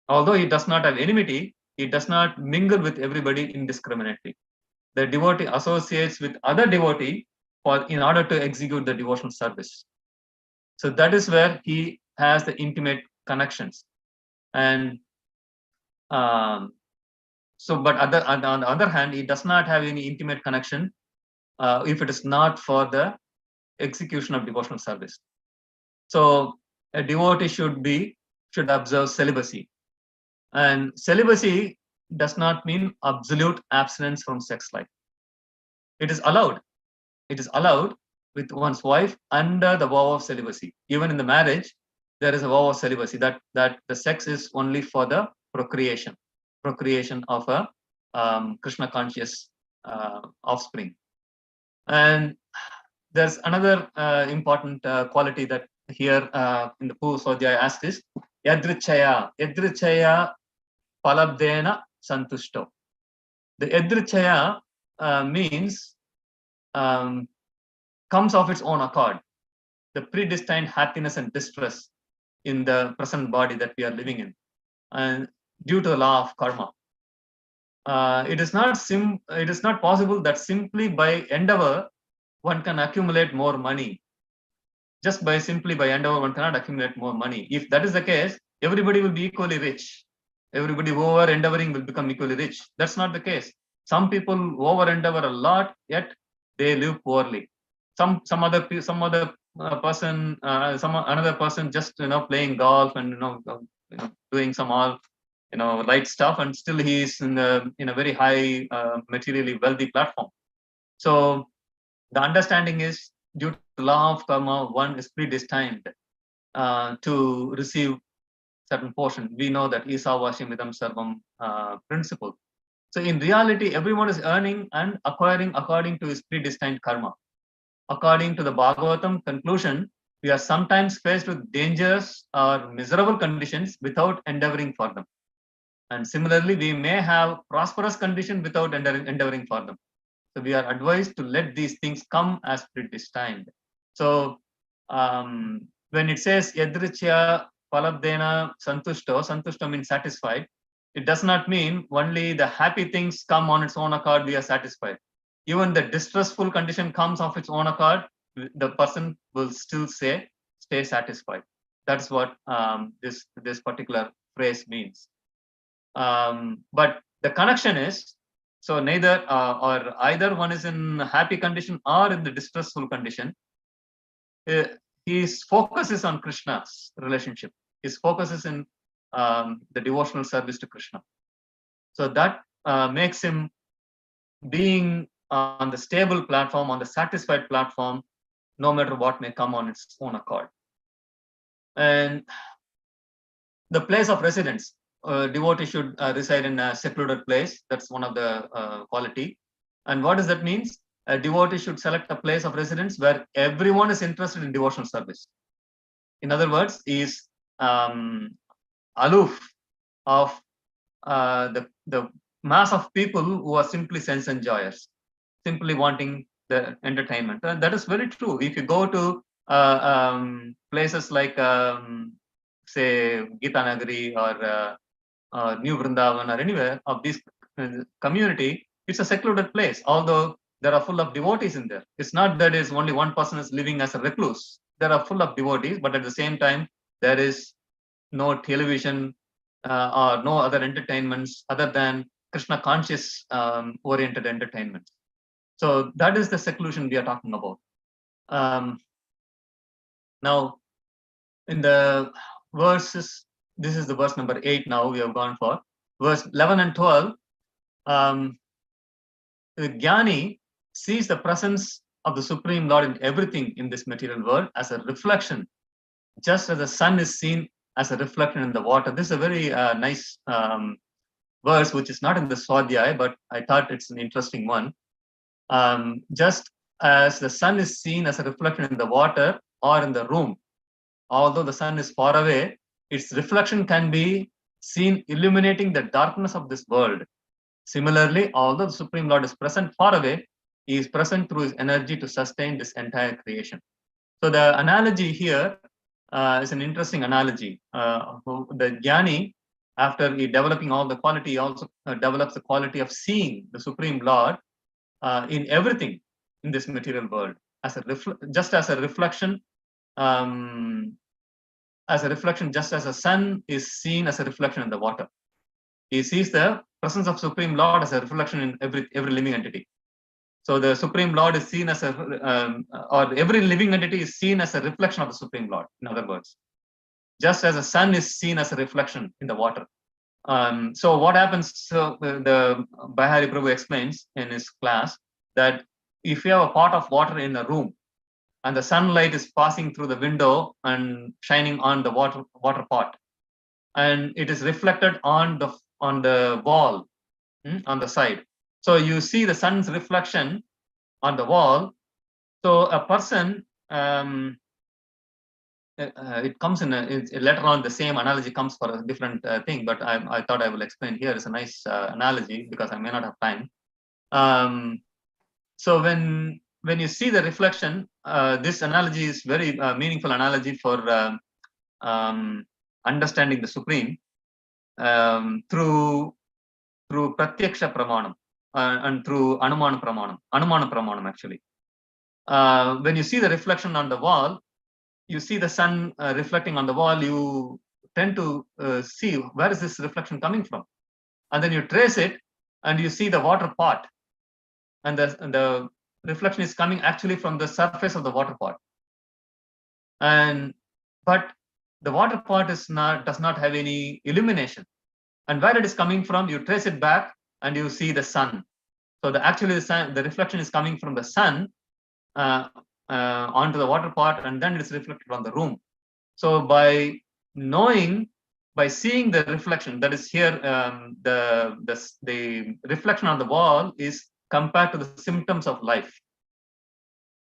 Although he does not have enmity, he does not mingle with everybody indiscriminately. The devotee associates with other devotee in order to execute the devotional service. So that is where he has the intimate connections. And but on the other hand, he does not have any intimate connection if it is not for the execution of devotional service. So a devotee should observe celibacy. And celibacy does not mean absolute abstinence from sex life. It is allowed. It is allowed with one's wife under the vow of celibacy. Even in the marriage, there is a vow of celibacy that the sex is only for the procreation of a Krishna conscious offspring. And there's another important quality that here in the Purva Swadhyaya asked is Yadrichaya Palabdena Santushto. The Yadrichaya means comes of its own accord. The predestined happiness and distress in the present body that we are living in, and due to the law of karma. It is not possible that simply by endeavor one can accumulate more money. Just simply by endeavor one cannot accumulate more money. If that is the case, everybody will be equally rich. Everybody over endeavoring will become equally rich. That's not the case. Some people over endeavor a lot, yet they live poorly. Some other person, another person just playing golf and doing some all light stuff, and still he is in a very high materially wealthy platform. So the understanding is, due to the law of karma, one is predestined to receive certain portion. We know that Isavashim Vidam Sarvam principle. So in reality, everyone is earning and acquiring according to his predestined karma. According to the Bhagavatam conclusion, we are sometimes faced with dangerous or miserable conditions without endeavoring for them. And similarly, we may have prosperous conditions without endeavoring for them. So we are advised to let these things come as predestined. So when it says Yadrichya Palabdena Santushto means satisfied. It does not mean only the happy things come on its own accord, we are satisfied. Even the distressful condition comes of its own accord, the person will still stay satisfied. That's what this particular phrase means. But the connection is, so neither or either one is in happy condition or in the distressful condition. His focus is on Krishna's relationship. His focus is in the devotional service to Krishna. So that makes him being on the stable platform, on the satisfied platform, no matter what may come on its own accord. And the place of residence, devotee should reside in a secluded place. That's one of the quality. And what does that mean? A devotee should select a place of residence where everyone is interested in devotional service. In other words, he is aloof of the mass of people who are simply sense enjoyers, simply wanting the entertainment. And that is very true. If you go to places like say Gita Nagari or New Vrindavan or anywhere of this community, it's a secluded place, although there are full of devotees in there. It's not that is only one person is living as a recluse. There are full of devotees, but at the same time, there is no television or no other entertainments other than Krishna conscious oriented entertainment. So that is the seclusion we are talking about. Now, in the verses, this is the verse number 8 now we have gone for. Verse 11 and 12, the Jnani sees the presence of the Supreme Lord in everything in this material world as a reflection, just as the sun is seen as a reflection in the water. This is a very nice verse, which is not in the Swadhyaya, but I thought it's an interesting one. Just as the sun is seen as a reflection in the water or in the room, although the sun is far away, its reflection can be seen illuminating the darkness of this world. Similarly, although the Supreme Lord is present far away, he is present through his energy to sustain this entire creation. So the analogy here is an interesting analogy. The Jnani, after developing all the quality, he also develops the quality of seeing the Supreme Lord in everything in this material world, as a just as a reflection, just as a sun is seen as a reflection in the water. He sees the presence of Supreme Lord as a reflection in every living entity. So the Supreme Lord is seen as or every living entity is seen as a reflection of the Supreme Lord, in other words, just as a sun is seen as a reflection in the water. So what happens, the Bihari Prabhu explains in his class that if you have a pot of water in a room and the sunlight is passing through the window and shining on the water pot, and it is reflected on the wall, on the side. So you see the sun's reflection on the wall. So a person, it comes in later on, the same analogy comes for a different thing, but I thought I will explain here. It's a nice analogy because I may not have time. So when you see the reflection, this analogy is very meaningful analogy for understanding the Supreme through Pratyaksha Pramanam and through Anumana Pramanam actually. When you see the reflection on the wall, you see the sun reflecting on the wall, you tend to see where is this reflection coming from, and then you trace it and you see the water pot, and the reflection is coming actually from the surface of the water pot. But the water pot does not have any illumination, and where it is coming from, you trace it back and you see the sun. So the reflection is coming from the sun onto the water pot, and then it is reflected on the room. So by seeing the reflection, that is here, the reflection on the wall is compared to the symptoms of life.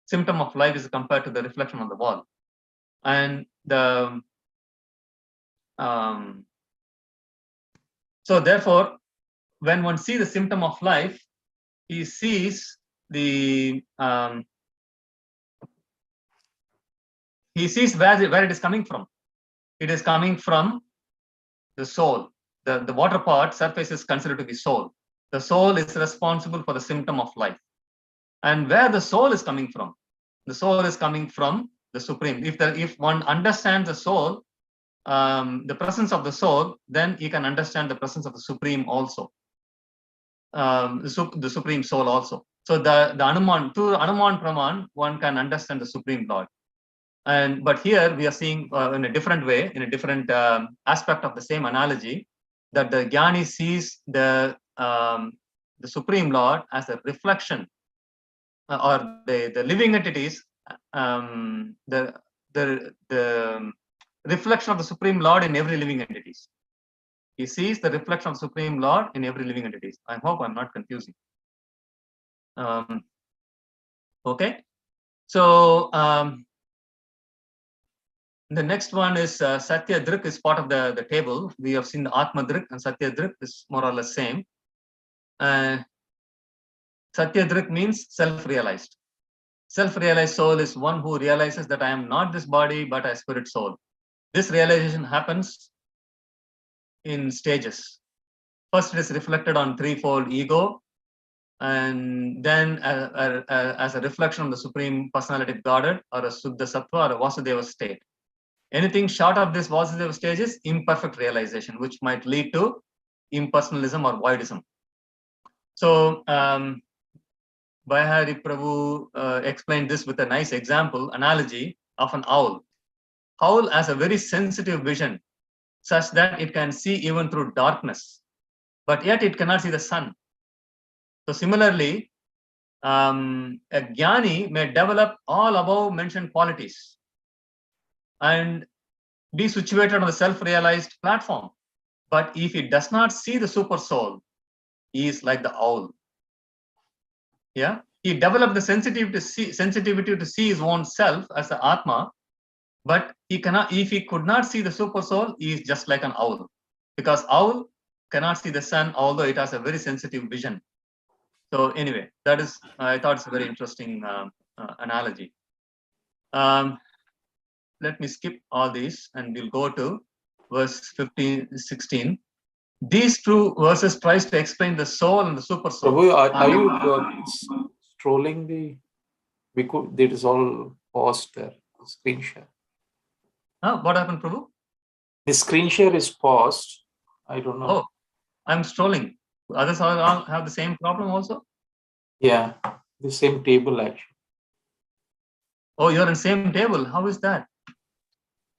Symptom of life is compared to the reflection on the wall, and so therefore, when one sees the symptom of life, he sees where it is coming from. It is coming from the soul. The water pot surface is considered to be soul. The soul is responsible for the symptom of life. And where the soul is coming from? The soul is coming from the Supreme. If one understands the soul, the presence of the soul, then he can understand the presence of the Supreme also. The Supreme Soul also. So the Anuman, through Anuman Praman, one can understand the Supreme Lord. But here we are seeing in a different way, in a different aspect of the same analogy, that the Jnani sees the Supreme Lord as a reflection, or the living entities, the reflection of the Supreme Lord in every living entities. He sees the reflection of Supreme Lord in every living entities. I hope I'm not confusing. Okay, so the next one is Satya Drik is part of the table. We have seen the Atma Drik, and Satya Drik is more or less same. Satya Drik means self-realized. Self-realized soul is one who realizes that I am not this body, but a spirit soul. This realization happens in stages. First, it is reflected on threefold ego, and then as a reflection of the Supreme Personality of Godhead, or a Suddha Sattva, or a Vasudeva state. Anything short of this Vasudeva stage is imperfect realization, which might lead to impersonalism or voidism. So Bihari Prabhu explained this with a nice example, analogy of an owl. Owl has a very sensitive vision, such that it can see even through darkness, but yet it cannot see the sun. So similarly, a jnani may develop all above mentioned qualities and be situated on the self-realized platform. But if he does not see the super soul, he is like the owl. Yeah, he developed the sensitivity to see his own self as the Atma, but he cannot. If he could not see the super soul, he is just like an owl, because owl cannot see the sun, although it has a very sensitive vision. So anyway, that is, I thought it's a very interesting analogy. Let me skip all these and we'll go to verse 15, 16. These two verses tries to explain the soul and the super soul. Prabhu, are you scrolling the? It is all paused there. The screen share. What happened, Prabhu? The screen share is paused. I don't know. Oh, I'm scrolling. Others all have the same problem also? Yeah, the same table actually. Oh, you're in same table. How is that?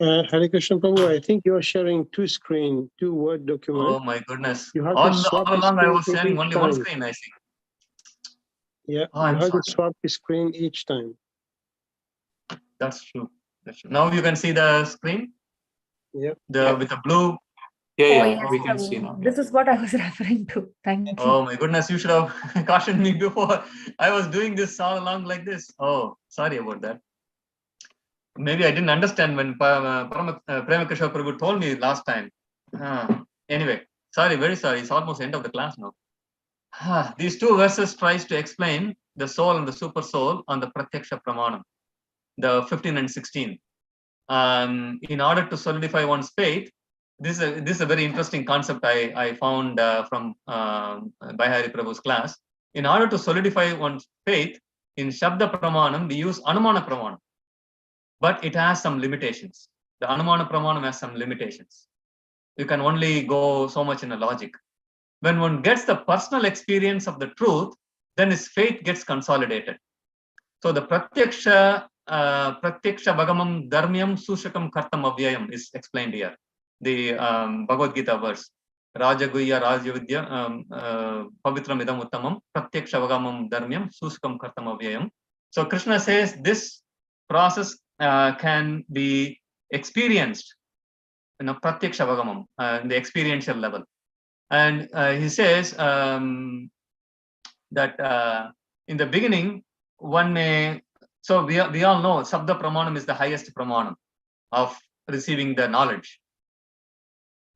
Hare Krishna Prabhu, I think you are sharing two Word documents. Oh my goodness. You have All to swap the along I was screen sharing each only one time. screen, I see. Yeah, Oh, you I'm have to sorry. swap the screen each time. That's true. That's true. Now you can see the screen? Yeah. With the blue. Yeah, yes, we can see now. this is what I was referring to. Thank you. Oh my goodness, you should have cautioned me before. I was doing this all along like this. Oh, sorry about that. Maybe I didn't understand when Premakasha Prabhu told me last time. Anyway, sorry, very sorry. It's almost end of the class now. These two verses tries to explain the soul and the super soul on the Pratyaksha Pramanam, the 15 and 16. In order to solidify one's faith, this is a very interesting concept I found from Bihari Prabhu's class. In order to solidify one's faith, in Shabda Pramanam, we use Anumana Pramanam. But it has some limitations. The Anumana Pramanam has some limitations. You can only go so much in a logic. When one gets the personal experience of the truth, then his faith gets consolidated. So the Pratyaksha Bhagamam Dharmyam Sushakam Kartam Avyayam is explained here. The Bhagavad Gita verse. Raja Guhya Rajyavidya Pavitram Idam Uttamam Pratyaksha Bhagamam Dharmyam Sushakam Kartam Avyayam. So Krishna says this process can be experienced in a Pratyaksha Bhagamam, in the experiential level. And he says that in the beginning, one may, so we all know Sabda Pramanam is the highest Pramanam of receiving the knowledge.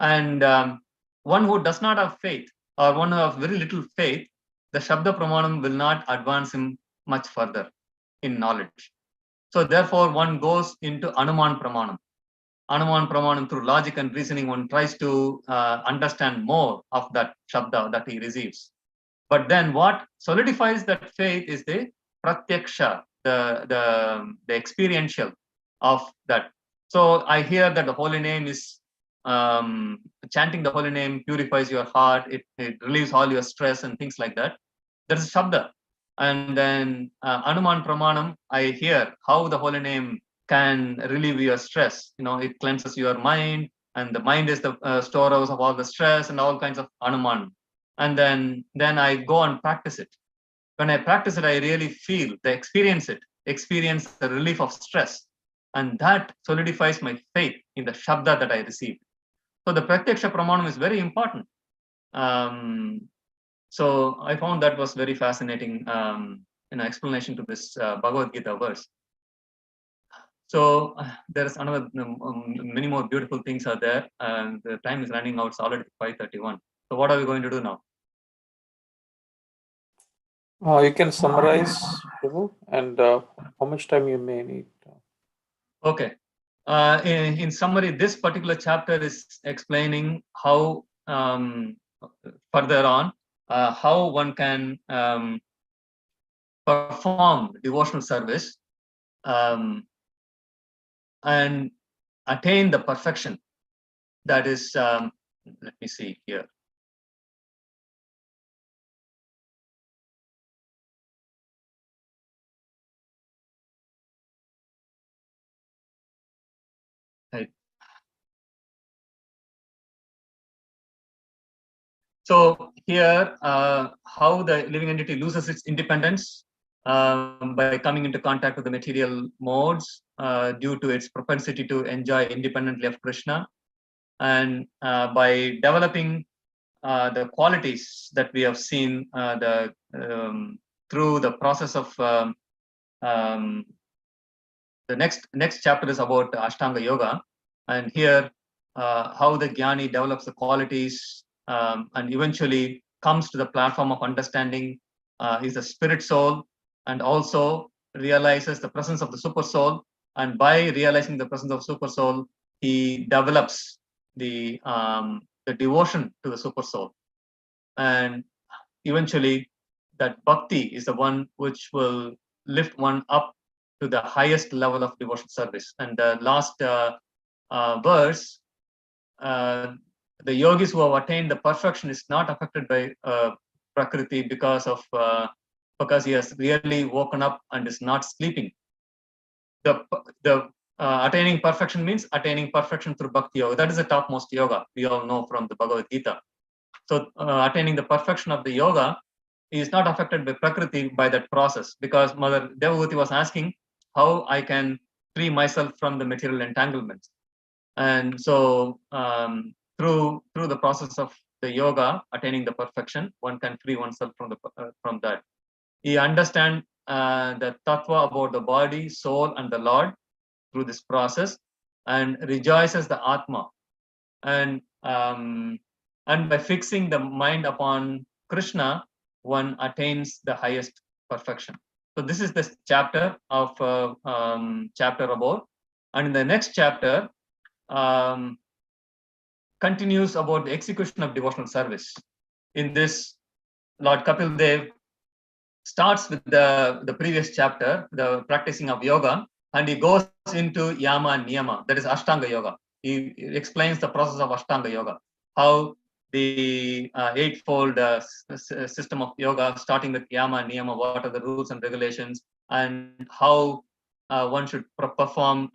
And one who does not have faith, or one who has very little faith, the Shabda Pramanam will not advance him much further in knowledge. So therefore, one goes into Anuman Pramanam. Anuman Pramanam, through logic and reasoning, one tries to understand more of that Shabda that he receives. But then what solidifies that faith is the Pratyaksha, the experiential of that. So I hear that the holy name is, chanting the holy name purifies your heart, it relieves all your stress and things like that. That is Shabda. And then Anuman Pramanam, I hear how the holy name can relieve your stress. It cleanses your mind, and the mind is the storehouse of all the stress and all kinds of Anuman. And then I go and practice it. When I practice it, I really feel, experience the relief of stress. And that solidifies my faith in the Shabda that I received. So the Pratyaksha Pramanam is very important. So I found that was very fascinating explanation to this Bhagavad Gita verse. So there is another, many more beautiful things are there. The time is running out. It's already 5:31. So what are we going to do now? You can summarize, Prabhu, and how much time you may need. Okay. In summary, this particular chapter is explaining how further on how one can perform devotional service and attain the perfection. That is, let me see here. Right. So here, how the living entity loses its independence by coming into contact with the material modes due to its propensity to enjoy independently of Krishna, and by developing the qualities that we have seen through the process of the next chapter is about Ashtanga Yoga, and here how the Jnani develops the qualities and eventually comes to the platform of understanding is the spirit soul, and also realizes the presence of the super soul, and by realizing the presence of super soul, he develops the devotion to the super soul, and eventually that bhakti is the one which will lift one up to the highest level of devotional service. And the last verse, the yogis who have attained the perfection is not affected by prakriti because he has really woken up and is not sleeping. The attaining perfection means attaining perfection through bhakti yoga. That is the topmost yoga we all know from the Bhagavad Gita. So attaining the perfection of the yoga is not affected by prakriti by that process, because Mother Devavati was asking how I can free myself from the material entanglements. And so through the process of the yoga, attaining the perfection, one can free oneself from that. He understands the tattva about the body, soul, and the Lord through this process, and rejoices the Atma. And by fixing the mind upon Krishna, one attains the highest perfection. So this is the chapter of chapter about, and in the next chapter continues about the execution of devotional service. In this, Lord Kapil Dev starts with the previous chapter, the practicing of yoga, and he goes into yama and niyama, that is Ashtanga Yoga. He explains the process of Ashtanga Yoga, how the eightfold system of yoga, starting with yama and niyama, what are the rules and regulations, and how one should perform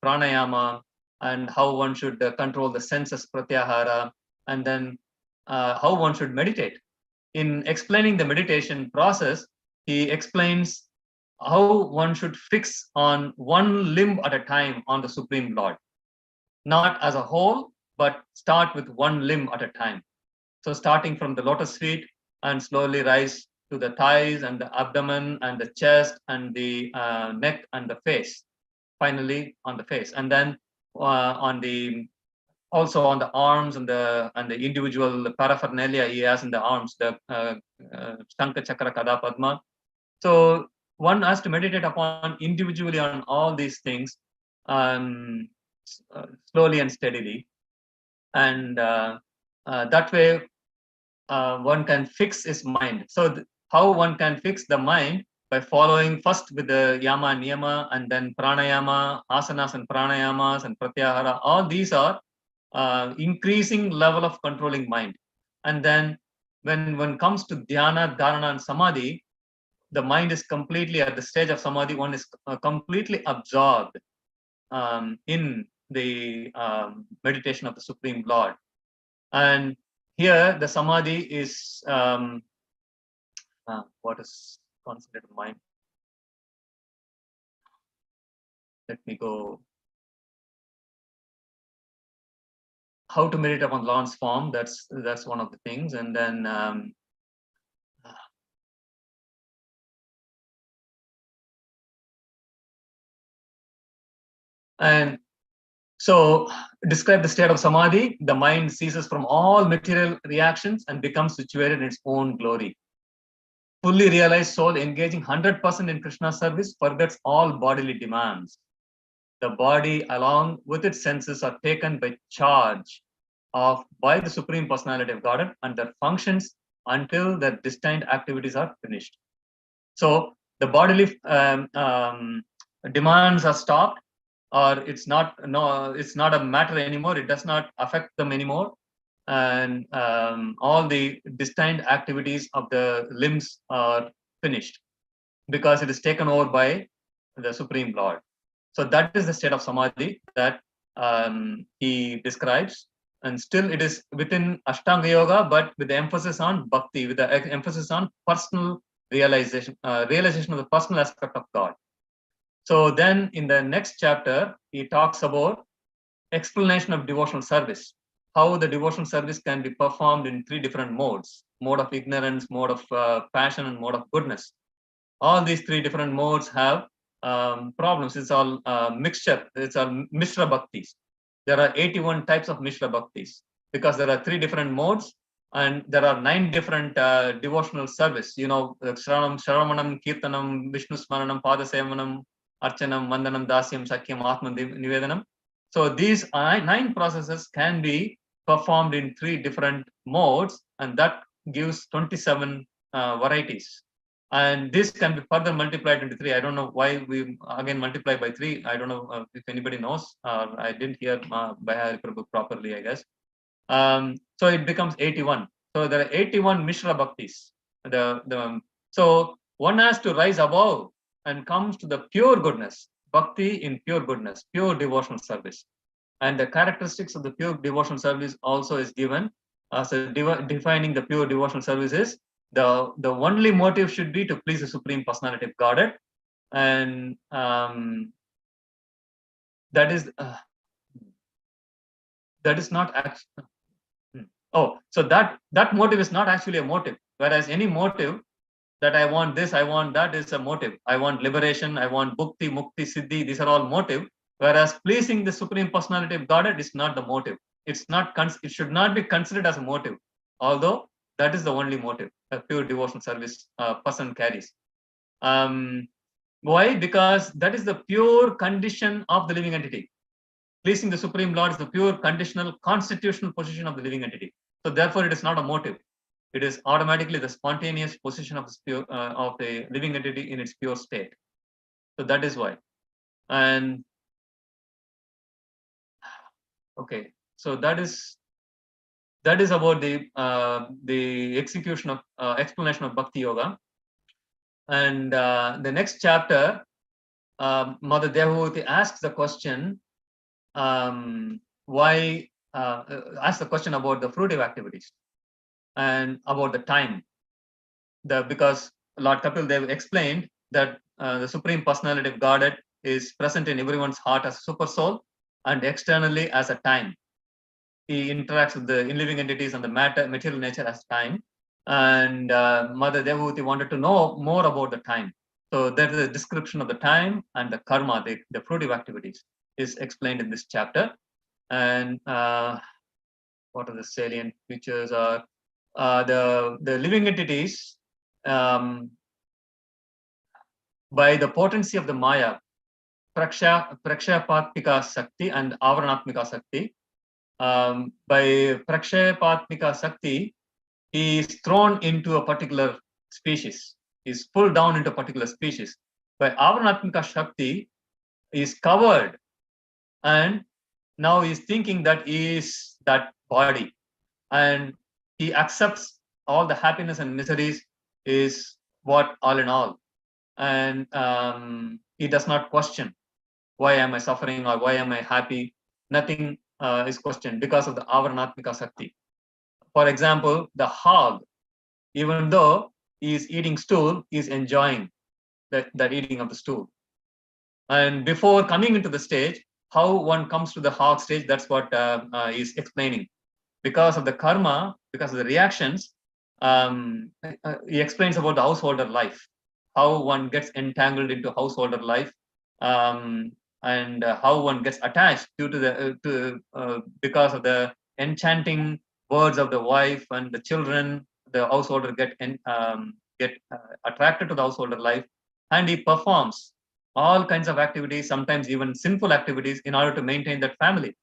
pranayama, and how one should control the senses, pratyahara, and then how one should meditate. In explaining the meditation process, he explains how one should fix on one limb at a time on the Supreme Lord, not as a whole, but start with one limb at a time. So starting from the lotus feet and slowly rise to the thighs and the abdomen and the chest and the neck and the face, finally on the face, and then also on the arms and the individual paraphernalia he has in the arms, the Shankha, Chakra, Kada, Padma. So one has to meditate upon individually on all these things slowly and steadily, and that way one can fix his mind. So how one can fix the mind? By following first with the yama and niyama, and then pranayama, asanas and pranayamas and pratyahara. All these are increasing level of controlling mind. And then when one comes to dhyana, dharana, and samadhi, the mind is completely at the stage of samadhi. One is completely absorbed in the meditation of the Supreme Lord. And here the samadhi is what is concentrated mind? Let me go. How to meditate upon Lord's form, that's one of the things. And then and so describe the state of samadhi. The mind ceases from all material reactions and becomes situated in its own glory. Fully realized soul engaging 100% in Krishna's service forgets all bodily demands. The body along with its senses are taken by charge by the Supreme Personality of Godhead and their functions until their destined activities are finished. So the bodily demands are stopped, or it's not a matter anymore. It does not affect them anymore, and all the destined activities of the limbs are finished because it is taken over by the Supreme Lord. So that is the state of samadhi that he describes, and still it is within Ashtanga Yoga, but with the emphasis on bhakti, with the emphasis on personal realization of the personal aspect of God. So then in the next chapter, he talks about explanation of devotional service, how the devotional service can be performed in 3 different modes: mode of ignorance, mode of passion, and mode of goodness. All these 3 different modes have problems. It's all mixture. It's all Mishra Bhaktis. There are 81 types of Mishra Bhaktis because there are 3 different modes and there are 9 different devotional service. Shravanam, Kirtanam, Vishnu Smaranam, Padasevanam, Archanam, Mandanam, Dasyam, Sakyam, Atman Nivedanam. So these 9 processes can be performed in 3 different modes, and that gives 27 varieties. And this can be further multiplied into 3. I don't know why we again multiply by 3. I don't know if anybody knows. I didn't hear Bhaya Prabhu properly, I guess. So it becomes 81. So there are 81 Mishra Bhaktis. So one has to rise above and comes to the pure goodness, Bhakti in pure goodness, pure devotional service. And the characteristics of the pure devotional service also is given. So defining the pure devotional service is the only motive should be to please the Supreme Personality of Godhead, and that is not actually. So that motive is not actually a motive. Whereas any motive that I want this, I want that is a motive. I want liberation, I want bhukti, mukti, siddhi. These are all motive. Whereas pleasing the Supreme Personality of Godhead is not the motive. It should not be considered as a motive, although that is the only motive a pure devotional service person carries. Why? Because that is the pure condition of the living entity. Pleasing the Supreme Lord is the pure conditional constitutional position of the living entity. So therefore, it is not a motive. It is automatically the spontaneous position of the living entity in its pure state. So that is why. And okay, so that is about the execution of explanation of Bhakti Yoga. And the next chapter, Mother Devavati asks the question, asks the question about the fruitive activities and about the time. Because Lord Kapil Dev explained that the Supreme Personality of Godhead is present in everyone's heart as a super soul and externally as a time. He interacts with the living entities and the material nature as time. And Mother Devavati wanted to know more about the time. So there is a description of the time and the karma, the fruitive activities, is explained in this chapter. And what are the salient features? Are the living entities, by the potency of the Maya, Prakshapatmika Sakti and Avaranatmika Sakti. By Prakshapatmika Sakti, he is thrown into a particular species, is pulled down into a particular species. By Avaranatmika Shakti, he is covered, and now he is thinking that he is that body, and he accepts all the happiness and miseries is what all in all. And he does not question, why am I suffering or why am I happy? Nothing is questioned because of the Avaranatmika Sakti. For example, the hog, even though he is eating stool, he is enjoying that eating of the stool. And before coming into the stage, how one comes to the hog stage, that's what he is explaining. Because of the karma, because of the reactions, he explains about the householder life, how one gets entangled into householder life, and how one gets attached due to because of the enchanting words of the wife and the children. The householder get attracted to the householder life, and he performs all kinds of activities, sometimes even sinful activities, in order to maintain that family.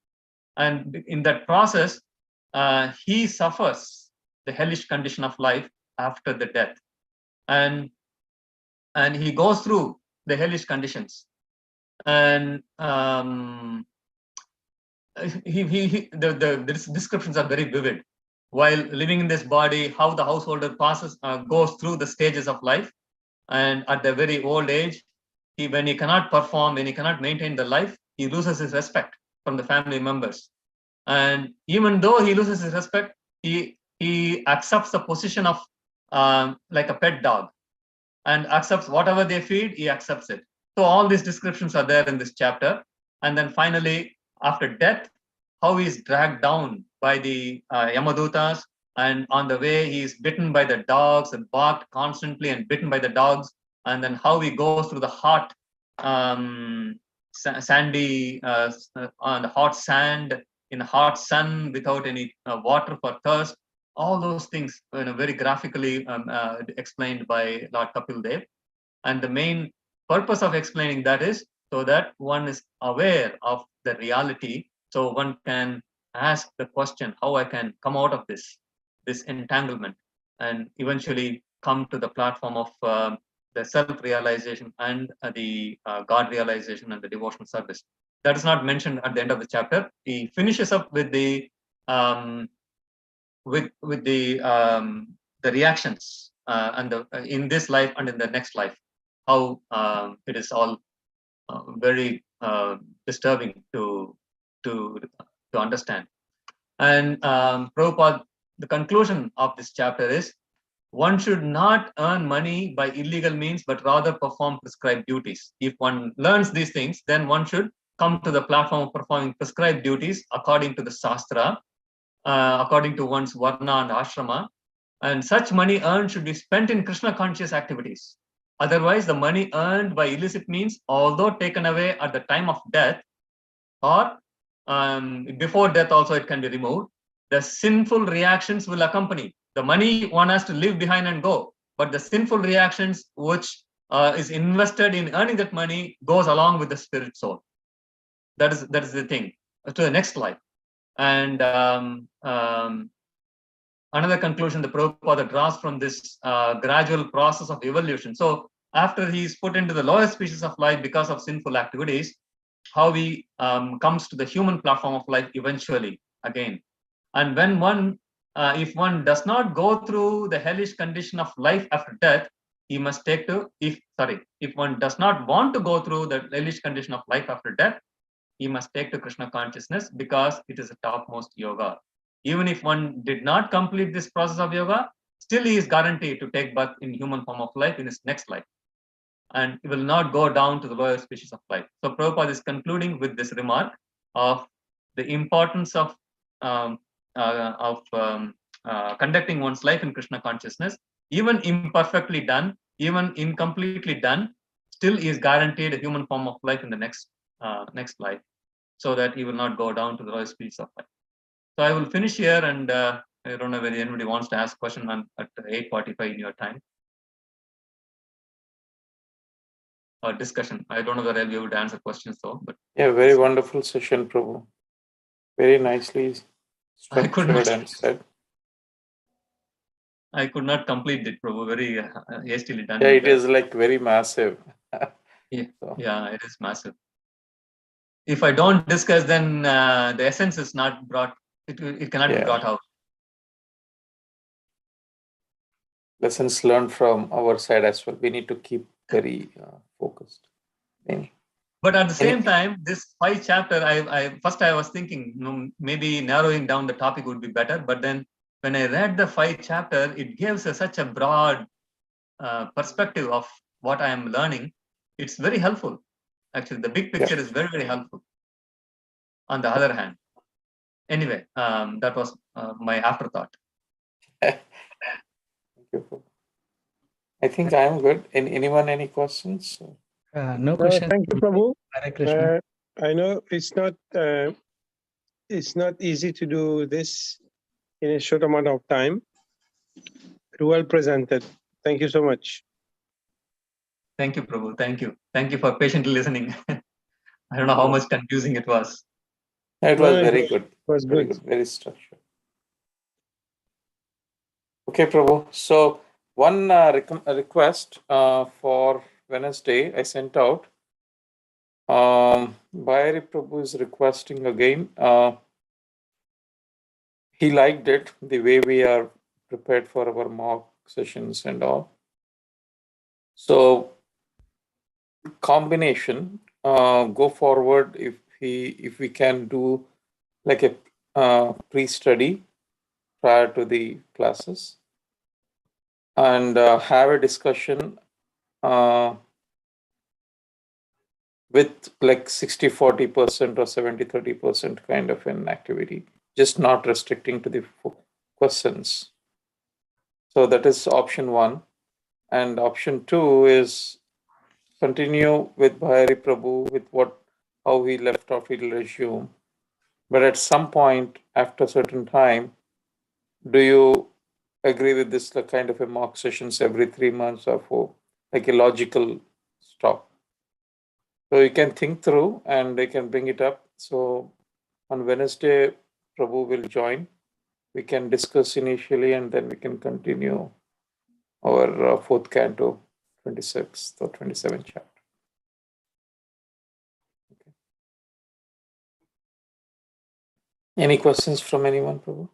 And in that process, he suffers the hellish condition of life after the death, and he goes through the hellish conditions. And the descriptions are very vivid. While living in this body, how the householder goes through the stages of life, and at the very old age, when he cannot perform, when he cannot maintain the life, he loses his respect from the family members. And even though he loses his respect, he accepts the position of like a pet dog. and accepts whatever they feed, he accepts it. So all these descriptions are there in this chapter. And then finally, after death, how he is dragged down by the Yamadutas, and on the way he is bitten by the dogs and barked constantly and bitten by the dogs, and then how he goes through the hot sandy on the hot sand in the hot sun without any water for thirst. All those things, very graphically explained by Lord Kapil Dev. And the main purpose of explaining that is so that one is aware of the reality, so one can ask the question, how I can come out of this entanglement and eventually come to the platform of the self-realization and the God realization and the devotional service. That is not mentioned at the end of the chapter. He finishes up with the reactions and in this life and in the next life, how it is all very disturbing to understand. And Prabhupada, the conclusion of this chapter is, one should not earn money by illegal means, but rather perform prescribed duties. If one learns these things, then one should come to the platform of performing prescribed duties according to the Shastra, according to one's Varna and Ashrama. And such money earned should be spent in Krishna conscious activities. Otherwise, the money earned by illicit means, although taken away at the time of death, or before death also it can be removed, the sinful reactions will accompany. The money one has to leave behind and go, but the sinful reactions which is invested in earning that money goes along with the spirit soul. That is the thing. To the next slide. And another conclusion the Prabhupada draws from this gradual process of evolution. So after he is put into the lower species of life because of sinful activities, how he comes to the human platform of life eventually again. And when one, if one does not go through the hellish condition of life after death, he must take to, if one does not want to go through the hellish condition of life after death, he must take to Krishna consciousness, because it is the topmost yoga. Even if one did not complete this process of yoga, still he is guaranteed to take birth in human form of life in his next life, and he will not go down to the lower species of life. So Prabhupada is concluding with this remark of the importance of conducting one's life in Krishna consciousness. Even imperfectly done, even incompletely done, still he is guaranteed a human form of life in the next life, so that he will not go down to the lower species of life. So I will finish here, and I don't know whether anybody wants to ask a question at 8:45 in your time. Or discussion. I don't know whether I'll be able to answer questions though, but Yeah, very wonderful session, Prabhu. Very nicely I could structured not, and said. I could not complete it, Prabhu. Very hastily done. Yeah, it is like very massive. Yeah, So, yeah, it is massive. If I don't discuss, then the essence is not brought. It cannot be brought out. lessons learned from our side as well. We need to keep very focused. But at the same time, this 5 chapter, I was thinking, maybe narrowing down the topic would be better. But then when I read the 5 chapter, it gives such a broad perspective of what I am learning. It's very helpful. Actually, the big picture is very, very helpful. On the other hand, anyway, that was my afterthought. Thank you. I think I am good. Anyone, any questions? No questions. Thank you, Prabhu. Hare Krishna. I know it's not easy to do this in a short amount of time. Well presented. Thank you so much. Thank you, Prabhu. Thank you. Thank you for patiently listening. I don't know how much confusing it was. It was very good. It was Very good. good. Very structured. Okay, Prabhu. So one request for Wednesday I sent out. Bayari Prabhu is requesting again. He liked it, the way we are prepared for our mock sessions and all. So combination, go forward if we can do like a pre-study prior to the classes, and have a discussion with like 60-40% or 70-30% kind of an activity, just not restricting to the questions. So that is option 1. And option 2 is continue with Bhayari Prabhu with how he left off, he'll resume. But at some point after a certain time, do you agree with this kind of a mock sessions every 3 months or 4, like a logical stop? So you can think through and they can bring it up. So on Wednesday, Prabhu will join. We can discuss initially and then we can continue our fourth canto, 26th or 27th chapter. Okay. Any questions from anyone, Prabhu?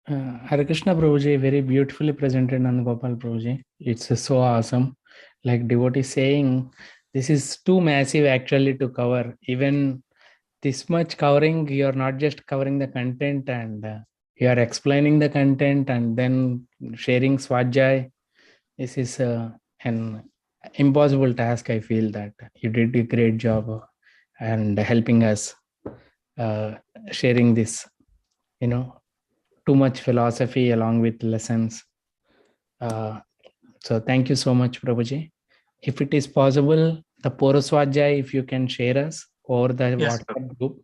Hare Krishna Prabhuji, very beautifully presented, Nandagopal Prabhuji. It's so awesome. Like devotee saying, this is too massive actually to cover. Even this much covering, you're not just covering the content and you are explaining the content and then sharing Swajay. This is an impossible task. I feel that you did a great job and helping us sharing this, too much philosophy along with lessons. So thank you so much, Prabhuji. If it is possible, the Poroswajay, if you can share us over the Yes, WhatsApp group.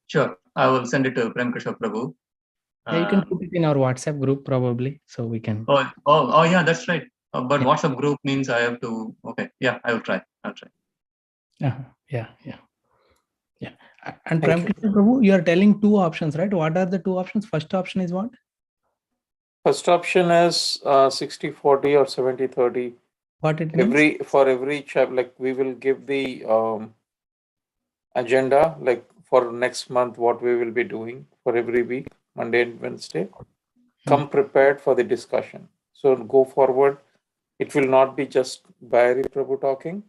Sure. I will send it to Prem Krishna Prabhu. Yeah, you can put it in our WhatsApp group probably, so we can. Oh, yeah, that's right. But Yeah. WhatsApp group means I have to. Okay, yeah, I will try. I'll try. Yeah. And Thank Prem you. Krishna Prabhu, you are telling 2 options, right? What are the 2 options? First option is what? First option is 60-40 or 70-30. What it means? For every chapter, like we will give the agenda, like for next month, what we will be doing for every week, Monday and Wednesday. Come prepared for the discussion. So go forward. It will not be just Bhayari Prabhu talking.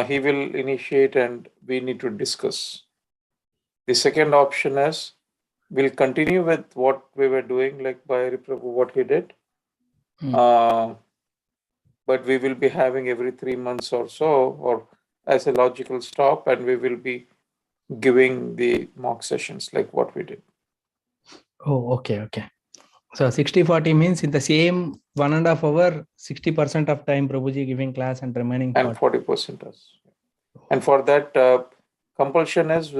He will initiate and we need to discuss. The second option is we'll continue with what we were doing, like Bhayari Prabhu, what he did. But we will be having every 3 months or so, or as a logical stop, and we will be giving the mock sessions like what we did. Oh, okay. So 60-40 means in the same 1.5 hour, 60% of time Prabhuji giving class and remaining And 40% us. And for that, compulsion is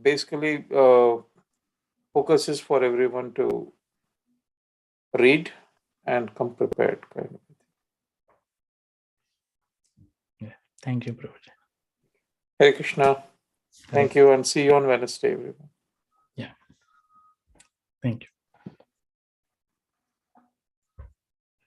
basically focus is for everyone to read and come prepared kind of. Yeah. Thank you, Prabhuji. Hare Krishna. Thank you and see you on Wednesday, everyone. Yeah. Thank you.